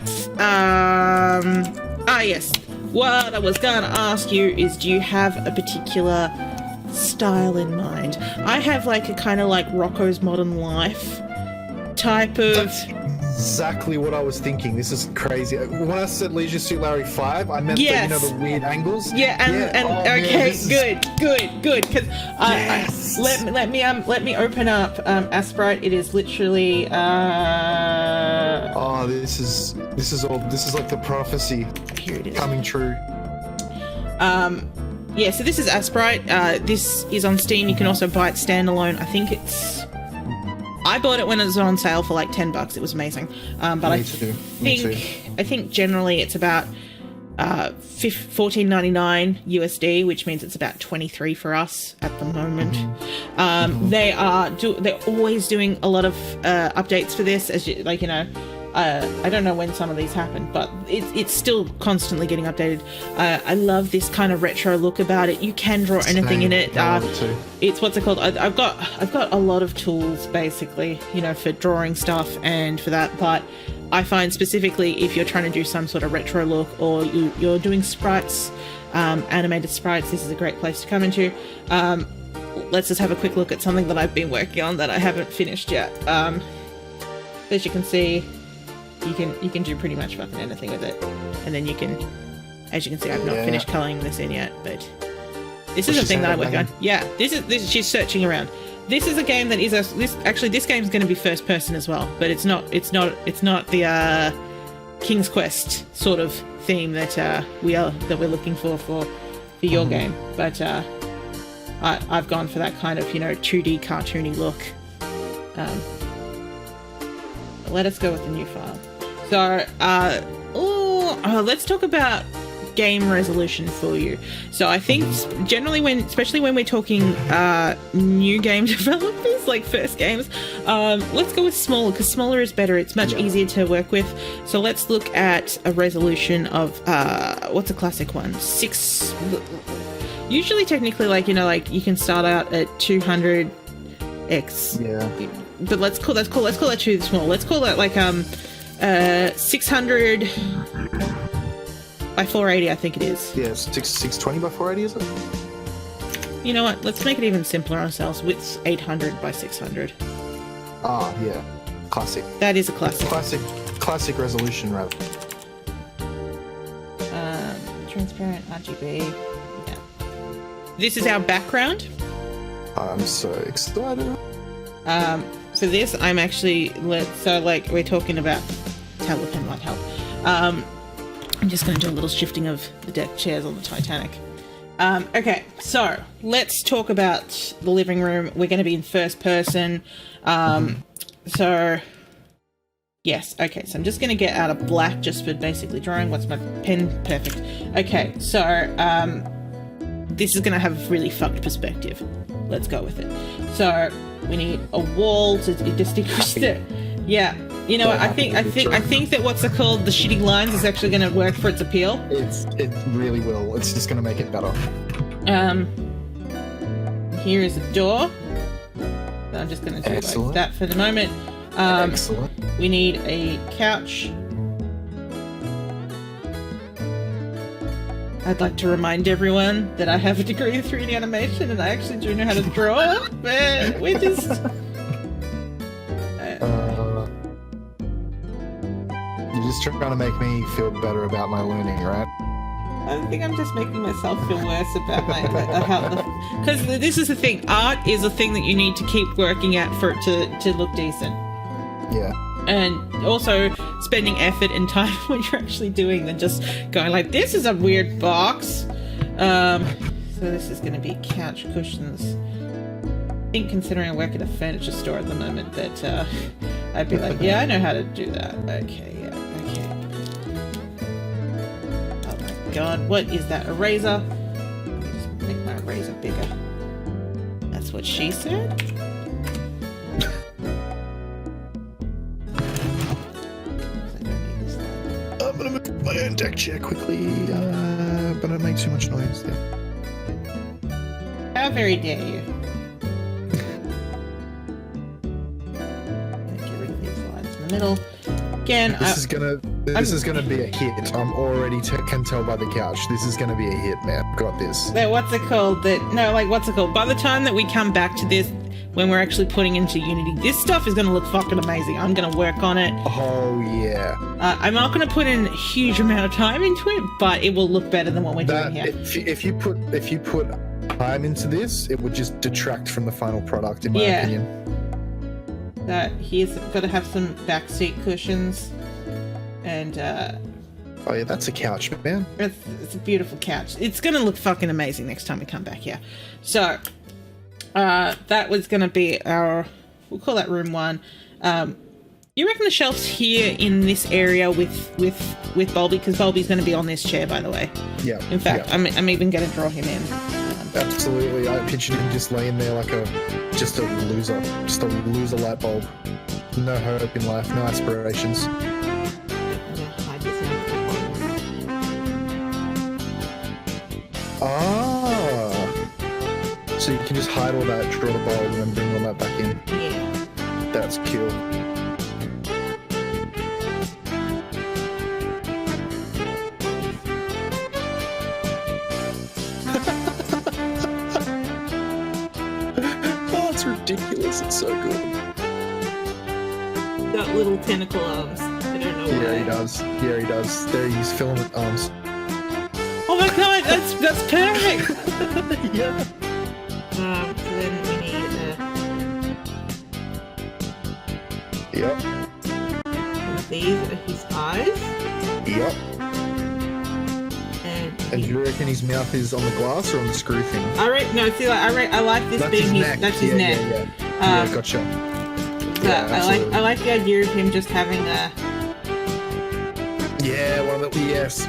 A: Yes. What I was gonna ask you is, do you have a particular style in mind? I have like a kind of like Rocco's Modern Life type of.
B: that's exactly what I was thinking. This is crazy. When I said Leisure Suit Larry 5, I meant
A: Yes.
B: the weird angles.
A: Yeah, and
B: Oh, man,
A: okay,
B: this is-
A: good. Because
B: Yes.
A: let me open up Asprite. It is literally
B: Oh, this is like the prophecy
A: here it is.
B: coming true.
A: Yeah, so this is Asprite. This is on Steam. You can also buy it standalone. I think I bought it when it was on sale for like $10. It was amazing. But
B: Me too. Me too.
A: I think generally it's about $14.99 USD, which means it's about 23 for us at the moment. They're always doing a lot of updates for this, as you, like, you know. I don't know when some of these happen, but it's still constantly getting updated. I love this kind of retro look about it. You can draw anything in it.
B: I love it too.
A: It's what's it called? I've got a lot of tools basically, you know, for drawing stuff and for that. But I find specifically if you're trying to do some sort of retro look, or you're doing sprites, animated sprites, this is a great place to come into. Let's just have a quick look at something that I've been working on that I haven't finished yet. As you can see, you can do pretty much fucking anything with it, and then you can, as you can see, I've not finished coloring this in yet, but this is a thing that I work on. Yeah, this is she's searching around. This is a game that is this game's going to be first person as well, but it's not the King's Quest sort of theme that we're looking for your game, but I've gone for that kind of, you know, 2D cartoony look. Let us go with the new file. So, let's talk about game resolution for you. So I think generally especially when we're talking new game developers, like first games, let's go with smaller, because smaller is better. It's much easier to work with. So let's look at a resolution of, what's a classic one? 6, usually technically, like, you know, like you can start out at 200x.
B: Yeah.
A: But let's call that too small. Let's call that like 600 by 480, I think it is.
B: Yeah, 620 by 480, is it?
A: You know what? Let's make it even simpler ourselves. Width's 800 by 600.
B: Ah, yeah. Classic.
A: That is a classic.
B: Classic resolution, rather.
A: Transparent RGB. Yeah. This is our background.
B: I'm so excited.
A: For this, I'm actually we're talking about tablet pen might help. I'm just going to do a little shifting of the deck chairs on the Titanic. Okay, so let's talk about the living room. We're going to be in first person. So yes, okay. So I'm just going to get out of black just for basically drawing. What's my pen? Perfect. Okay, so this is going to have a really fucked perspective. Let's go with it. So we need a wall to distinguish the. Yeah, you know what? I think that what's it called, the shitty lines, is actually going to work for its appeal.
B: It really will. It's just going to make it better.
A: Here is a door. I'm just going to do
B: Excellent.
A: like that for the moment.
B: Excellent.
A: We need a couch. I'd like to remind everyone that I have a degree in 3D animation and I actually do know how to draw, but we're just...
B: You're just trying to make me feel better about my learning, right?
A: I think I'm just making myself feel worse about my how. Because this is the thing. Art is a thing that you need to keep working at for it to look decent.
B: Yeah.
A: And also spending effort and time when you're actually doing than just going like, this is a weird box. So this is going to be couch cushions. I think considering I work at a furniture store at the moment that I'd be like, yeah, I know how to do that. Okay, yeah, okay. Oh my god, what is that? A razor? Let me just make my razor bigger. That's what she said?
B: I'm gonna move my own deck chair quickly, but don't make too much noise there.
A: How very dare you? Get rid of these lines in the middle. Again,
B: This is gonna be a hit. I'm already can tell by the couch. This is gonna be a hit, man. Got this.
A: what's it called? What's it called? By the time that we come back to this, when we're actually putting into Unity, this stuff is going to look fucking amazing. I'm going to work on it.
B: Oh yeah.
A: I'm not going to put in a huge amount of time into it, but it will look better than what we're doing here.
B: If you put time into this, it would just detract from the final product, in my opinion.
A: He's got to have some backseat cushions, and
B: oh yeah, that's a couch, man.
A: it's a beautiful couch. It's going to look fucking amazing next time we come back here. So. That was going to be we'll call that room 1. You reckon the shelf's here in this area with Bulby? Because Bulby's going to be on this chair, by the way.
B: Yeah.
A: In fact,
B: yeah.
A: I'm even going to draw him in.
B: Absolutely. I pictured him just laying there like a loser light bulb. No hope in life, no aspirations.
A: I'm gonna hide this
B: So you can just hide all that, draw the bulb, and then bring all that back in.
A: Yeah.
B: That's cool. Oh, it's ridiculous. It's so good.
A: Got little tentacle arms. I don't know why.
B: Yeah, he does. Yeah, he does. There, he's filament arms.
A: Oh my god, that's perfect!
B: Yeah.
A: So then we need
B: Yep.
A: these are his eyes.
B: Yep.
A: And
B: And do you reckon his mouth is on the glass or on the screw thing?
A: I like this
B: That's
A: being
B: his neck.
A: that's his neck.
B: Yeah, gotcha.
A: Yeah,
B: absolutely.
A: I like the idea of him just having a
B: one of the yes.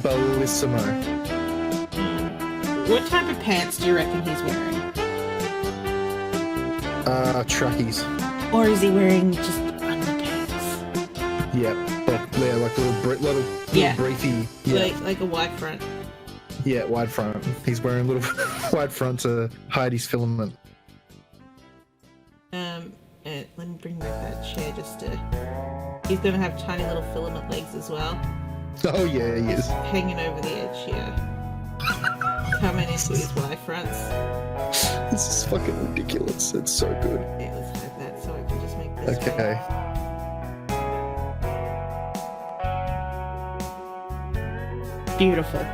B: Bellissimo.
A: What type of pants do you reckon he's wearing?
B: Trackies.
A: Or is he wearing just underpants?
B: Yep. Like little briefy. Yeah.
A: Like a wide front.
B: Yeah, wide front. He's wearing a little wide front to hide his filament.
A: And let me bring back that chair just to... He's gonna have tiny little filament legs as well.
B: Oh yeah, he is.
A: Hanging over the edge here. Coming into his Y fronts.
B: This is fucking ridiculous. It's so good.
A: Yeah, let's have that so I can just make this
B: Okay.
A: right. Beautiful.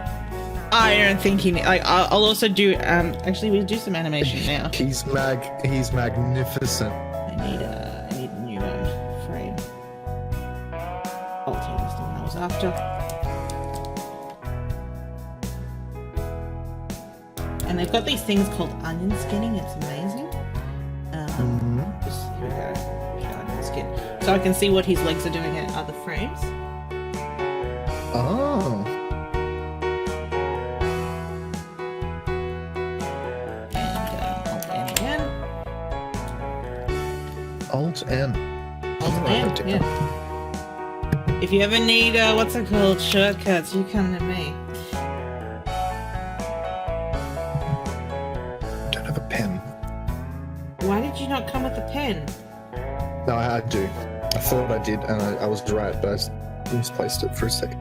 A: I don't think he... I'll also do... actually, we'll do some animation now.
B: He's magnificent.
A: I need a new frame. I'll take this the one I was after. And they've got these things called onion skinning. It's amazing. Just here we go. Onion skin. So I can see what his legs are doing in other frames.
B: Oh.
A: And Alt-N again.
B: Alt-N.
A: Alt-N, yeah. If you ever need, what's it called, shortcuts, you come to me.
B: Don't
A: Why did you not come with a pen?
B: No, I do. I thought I did, and I was right, but I misplaced it for a second.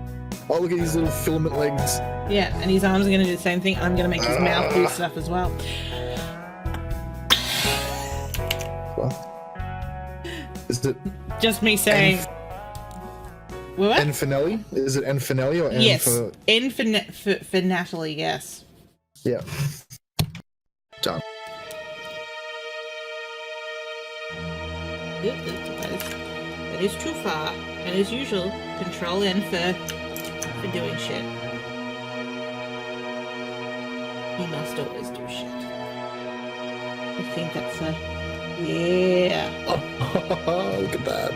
B: Oh, look at his little filament legs.
A: Yeah, and his arms are going to do the same thing. I'm going to make his mouth do stuff as well.
B: What? Is it
A: Just me saying... What?
B: N for Nelly? Is it N for Nelly or N
A: yes.
B: for...
A: N for Natalie, yes.
B: Yeah. Done.
A: Yep, that is too far. And as usual, Control N for doing shit. He must always do shit. I think that's a... Yeah.
B: Oh, look at that.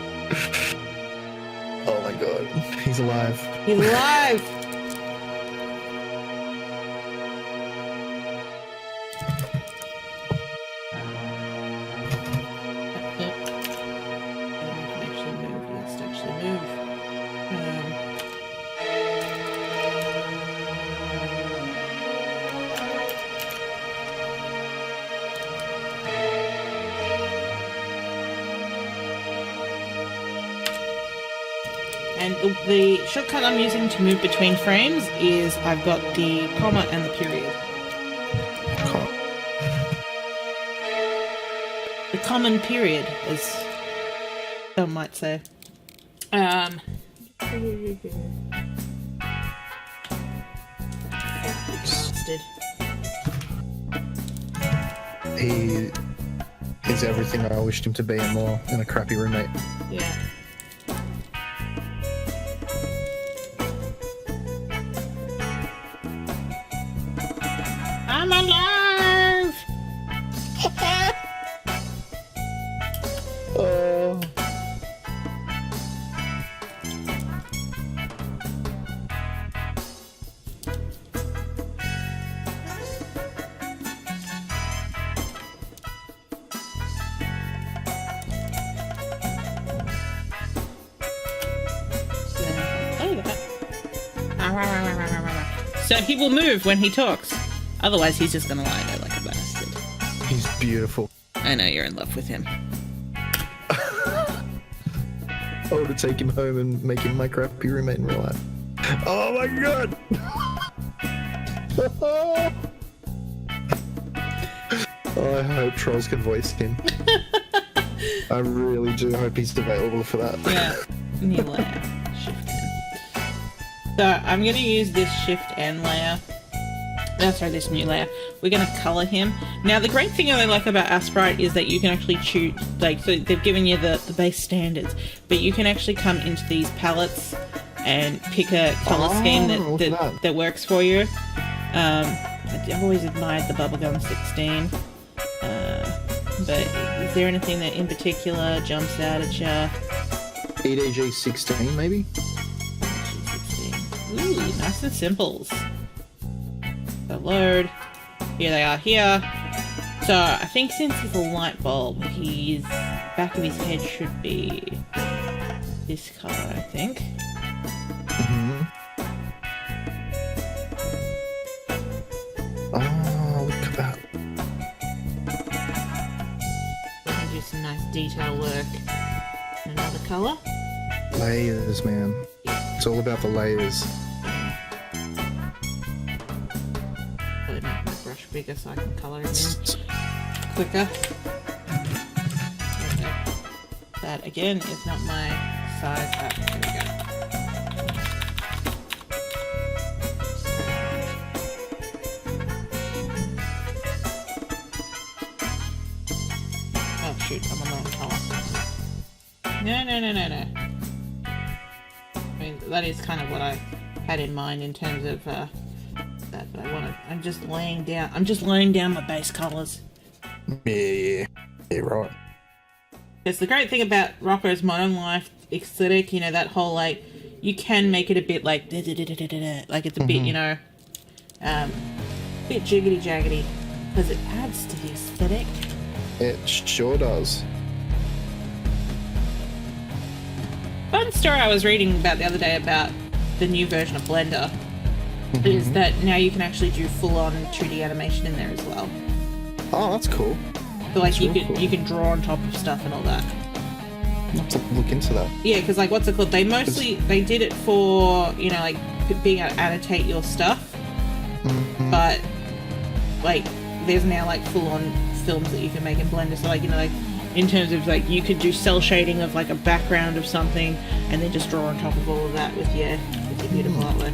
B: Oh my god. He's alive.
A: He's alive! And the shortcut I'm using to move between frames is I've got the comma and the period. The common period, as some might say. Bastard.
B: He is everything I wished him to be and more in a crappy roommate.
A: Yeah. I'm alive!
B: Oh. So he will move when he talks. Otherwise, he's just gonna lie there like a bastard. He's beautiful.
A: I know you're in love with him.
B: I want to take him home and make him my crappy roommate in real life. Oh my god! Oh, I hope Trolls can voice him. I really do hope he's available for that.
A: Yeah, new layer. Shift N. So I'm going to use this Shift N layer. Sorry, this new layer. We're going to color him. Now, the great thing I like about Asprite is that you can actually choose, like, so they've given you the base standards, but you can actually come into these palettes and pick a color scheme that works for you. I've always admired the Bubblegum 16. But is there anything that in particular jumps out at you?
B: EDG 16, maybe?
A: Ooh, nice and simples. So load. Here they are here. So I think since he's a light bulb, his back of his head should be this color, I think.
B: Mm-hmm. Oh, look at that.
A: Do some nice detail work. Another color.
B: Layers, man. It's all about the layers.
A: Probably make my brush bigger so I can color him in quicker. Okay. That again is not my size. There we go. Oh shoot, I'm on the wrong color. No. I mean, that is kind of what I had in mind in terms of that, but I'm just laying down my base colors.
B: Yeah, right.
A: It's the great thing about Rocco's Modern Life aesthetic, you know, that whole, like, you can make it a bit like, like it's a bit, you know, bit jiggity-jaggedy, because it adds to the aesthetic.
B: It sure does.
A: Fun story I was reading about the other day about the new version of Blender is that now you can actually do full-on 2D animation in there as well.
B: Oh, that's cool.
A: But like
B: That's real cool.
A: you can draw on top of stuff and all that.
B: I'll have to look into that.
A: Yeah, because like what's it called? They did it for, you know, like being able to annotate your stuff.
B: Mm-hmm.
A: But like there's now like full on films that you can make in Blender. So like, you know, like in terms of like you could do cell shading of like a background of something and then just draw on top of all of that with your beautiful artwork.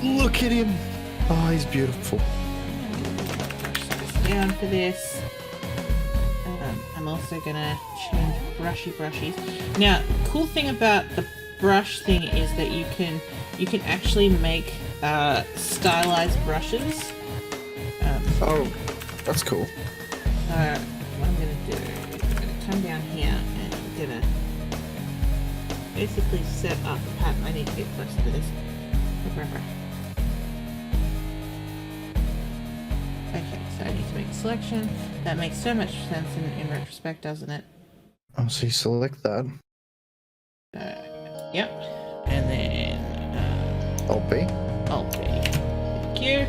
B: Look at him. Oh, he's beautiful.
A: Down for this. I'm also gonna change brushies. Now, cool thing about the brush thing is that you can actually make stylized brushes.
B: Oh, that's cool.
A: What I'm gonna do is I'm gonna come down here and I'm gonna basically set up a pattern. I need to get close to this. Okay, so I need to make a selection. That makes so much sense in retrospect, doesn't it?
B: Oh, so you select that.
A: Yep. And then
B: Alt B.
A: Alt B. Thank you.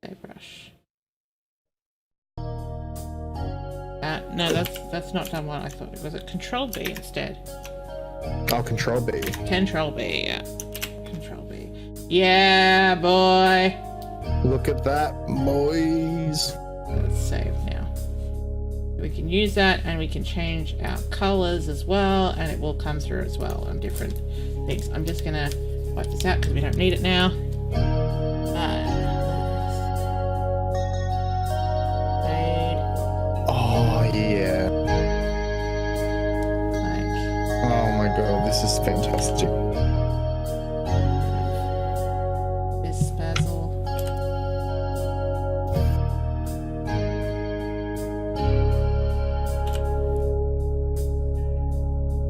A: And brush. No, that's not done what I thought. Was it Control B instead?
B: Oh, Control B.
A: Control B, yeah. Control B. Yeah, boy.
B: Look at that, boys.
A: Let's save now. We can use that and we can change our colors as well, and it will come through as well on different things. I'm just gonna wipe this out because we don't need it now.
B: Oh, yeah. Oh my god, this is fantastic.
A: This bezel.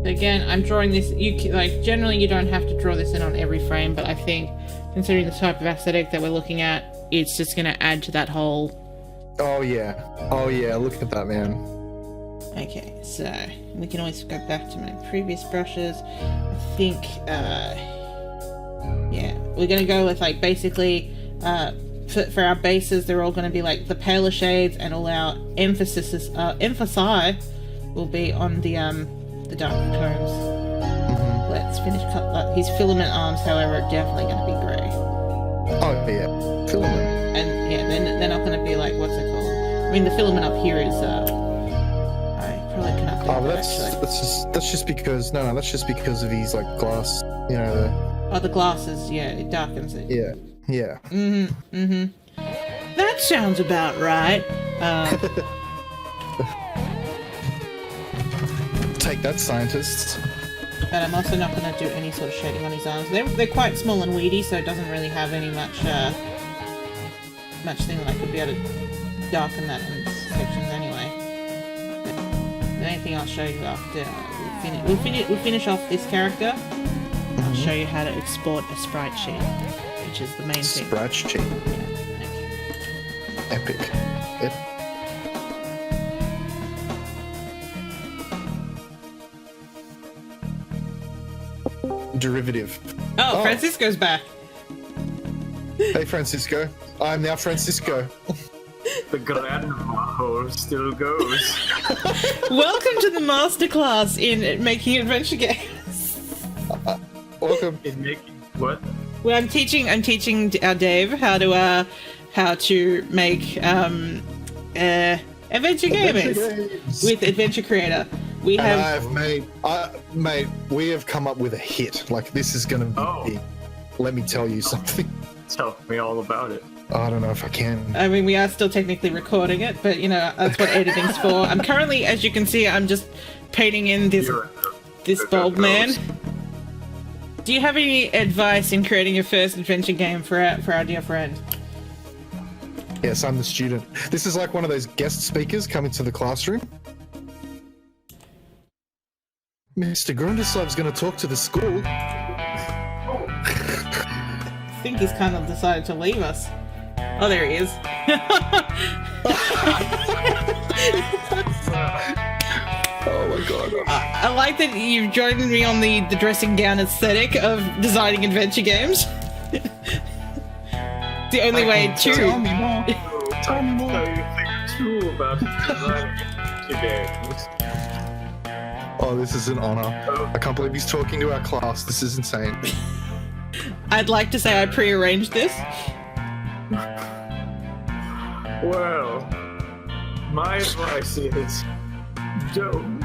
A: Again, I'm drawing this. Generally you don't have to draw this in on every frame, but I think considering the type of aesthetic that we're looking at, it's just going to add to that whole.
B: Oh yeah, look at that, man.
A: Okay, so we can always go back to my previous brushes. I think, yeah, we're going to go with like basically, for our bases, they're all going to be like the paler shades, and all our emphasis will be on the darker tones.
B: Mm-hmm.
A: Let's finish his filament arms, however, are definitely going to be grey.
B: Oh yeah, filament.
A: And yeah, they're not going to be like, what's it called? I mean, the filament up here is, I probably can update that, actually.
B: That's just because of his like glass, you know.
A: The glasses, yeah, it darkens it.
B: Yeah.
A: That sounds about right.
B: Take that, scientists.
A: But I'm also not going to do any sort of shading on his arms. They're quite small and weedy, so it doesn't really have any much thing that I could be able to darken that in sections anyway. But the only thing I'll show you after we'll finish off this character. I'll show you how to export a sprite sheet, which is the main thing.
B: Sprite sheet.
A: Yeah. Okay.
B: Epic. Yep. Derivative.
A: Oh, Francisco's back.
B: Hey, Francisco. I'm now Francisco.
C: The grandma still goes.
A: Welcome to the masterclass in making adventure games.
B: Welcome.
C: In making what?
A: Well, I'm teaching our Dave how to make adventure games with Adventure Creator. We
B: mate, we have come up with a hit. Like, this is gonna be big. Let me tell you something.
C: Tell me all about it.
B: I don't know if I can.
A: I mean, we are still technically recording it, but you know, that's what editing's for. I'm currently, as you can see, I'm just painting in this bulb man. Do you have any advice in creating your first adventure game for our dear friend?
B: Yes, I'm the student. This is like one of those guest speakers coming to the classroom. Mr. Grundislav's going to talk to the school.
A: I think he's kind of decided to leave us. Oh, there he is.
B: Oh my god.
A: I like that you've joined me on the dressing gown aesthetic of designing adventure games. The only way to.
B: Tell me more. Tell me more.
C: Tell you things true about designing games.
B: Oh, this is an honor. I can't believe he's talking to our class. This is insane.
A: I'd like to say I pre-arranged this.
C: Well, my advice is don't.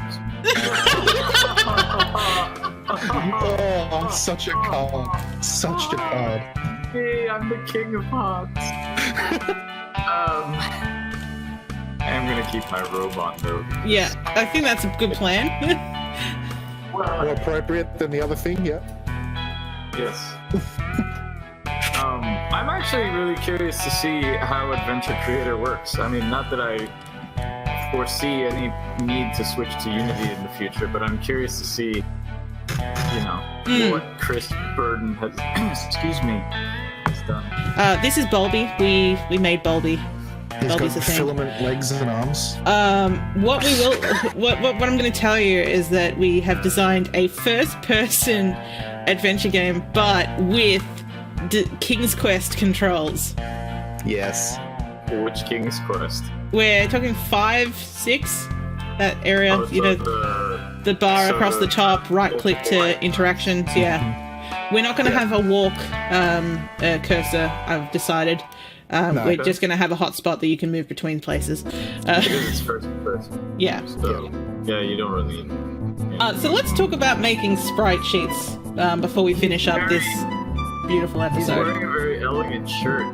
B: Oh, such a card. Such a card.
C: Hey, I'm the king of hearts. I'm gonna keep my robe on though.
A: Yeah, I think that's a good plan.
B: More appropriate than the other thing, yeah.
C: Yes. I'm actually really curious to see how Adventure Creator works. I mean, not that I foresee any need to switch to Unity in the future, but I'm curious to see, what Chris Burden has, excuse me, has done.
A: This is Bulby. We made Bulby.
B: He's
A: Bulby's
B: got
A: a thing.
B: filament legs and arms.
A: What I'm going to tell you is that we have designed a first-person adventure game, but with King's Quest controls.
B: Yes.
C: Which King's Quest?
A: We're talking 5, 6, that area.
C: Oh, so
A: the bar
C: so
A: across the top, right-click to interactions. Yeah. We're not going to have a walk cursor. I've decided. We're just going to have a hotspot that you can move between places.
C: Because it's first person.
A: Yeah.
C: So, yeah, you don't really.
A: So let's talk about making sprite sheets before we finish up this beautiful
C: He's
A: episode.
C: wearing a very elegant shirt.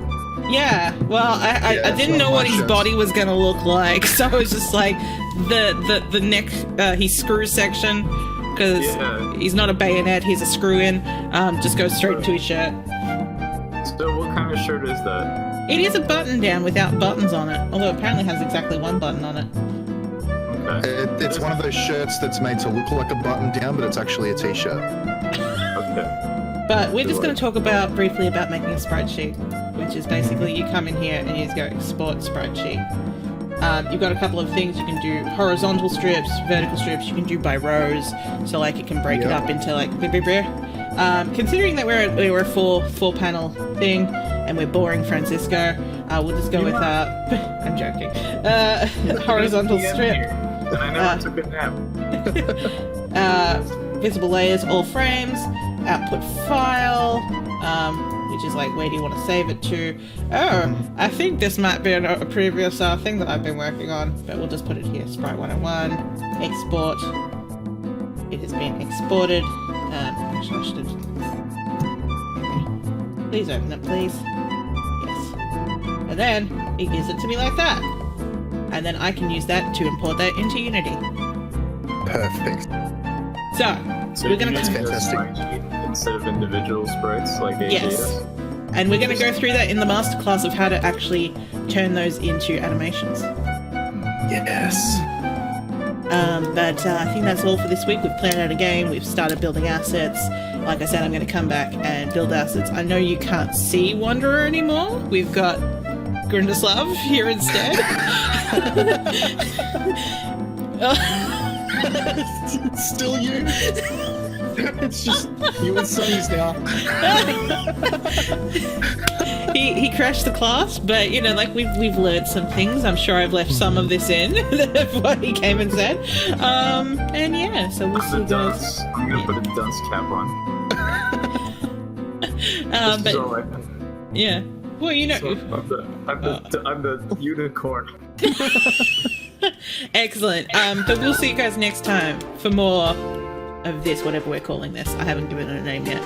A: Yeah, well, I didn't know what his body was going to look like, so I was just like, the neck, his screw section, because he's not a bayonet, he's a screw-in, just goes straight to his shirt.
C: So what kind of shirt is that?
A: It is a button-down without buttons on it, although it apparently has exactly one button on it.
C: Okay.
B: It's one of those shirts that's made to look like a button down, but it's actually a t-shirt.
C: Okay.
A: But we're just going to talk briefly about making a sprite sheet, which is basically you come in here and you just go export sprite sheet. You've got a couple of things you can do: horizontal strips, vertical strips. You can do by rows, so like it can break it up into like considering that we're a four panel thing and we're boring Francisco, we'll just go with I'm joking. Horizontal strip.
C: And I never took a nap.
A: Visible layers, all frames, output file, which is like, where do you want to save it to? Oh, I think this might be a previous thing that I've been working on, but we'll just put it here. Sprite 101, export. It has been exported. Actually, I should have... Please open it, please. Yes. And then it gives it to me like that. And then I can use that to import that into Unity.
B: Perfect.
A: So we're going to...
B: That's fantastic.
C: Instead of individual sprites like AJ
A: Yes.
C: does.
A: And we're going to go through that in the masterclass of how to actually turn those into animations.
B: Yes.
A: But I think that's all for this week. We've planned out a game. We've started building assets. Like I said, I'm going to come back and build assets. I know you can't see Wanderer anymore. We've got Grundislav here instead.
B: It's still you. It's just you and Sonny's now.
A: He crashed the class, but we've learned some things. I'm sure I've left some of this in of what he came and said. And yeah, so we'll see you guys.
C: I'm gonna put a dunce cap on. This is all I can.
A: Yeah. Well,
C: I'm the unicorn.
A: Excellent. But we'll see you guys next time for more of this, whatever we're calling this. I haven't given it a name yet.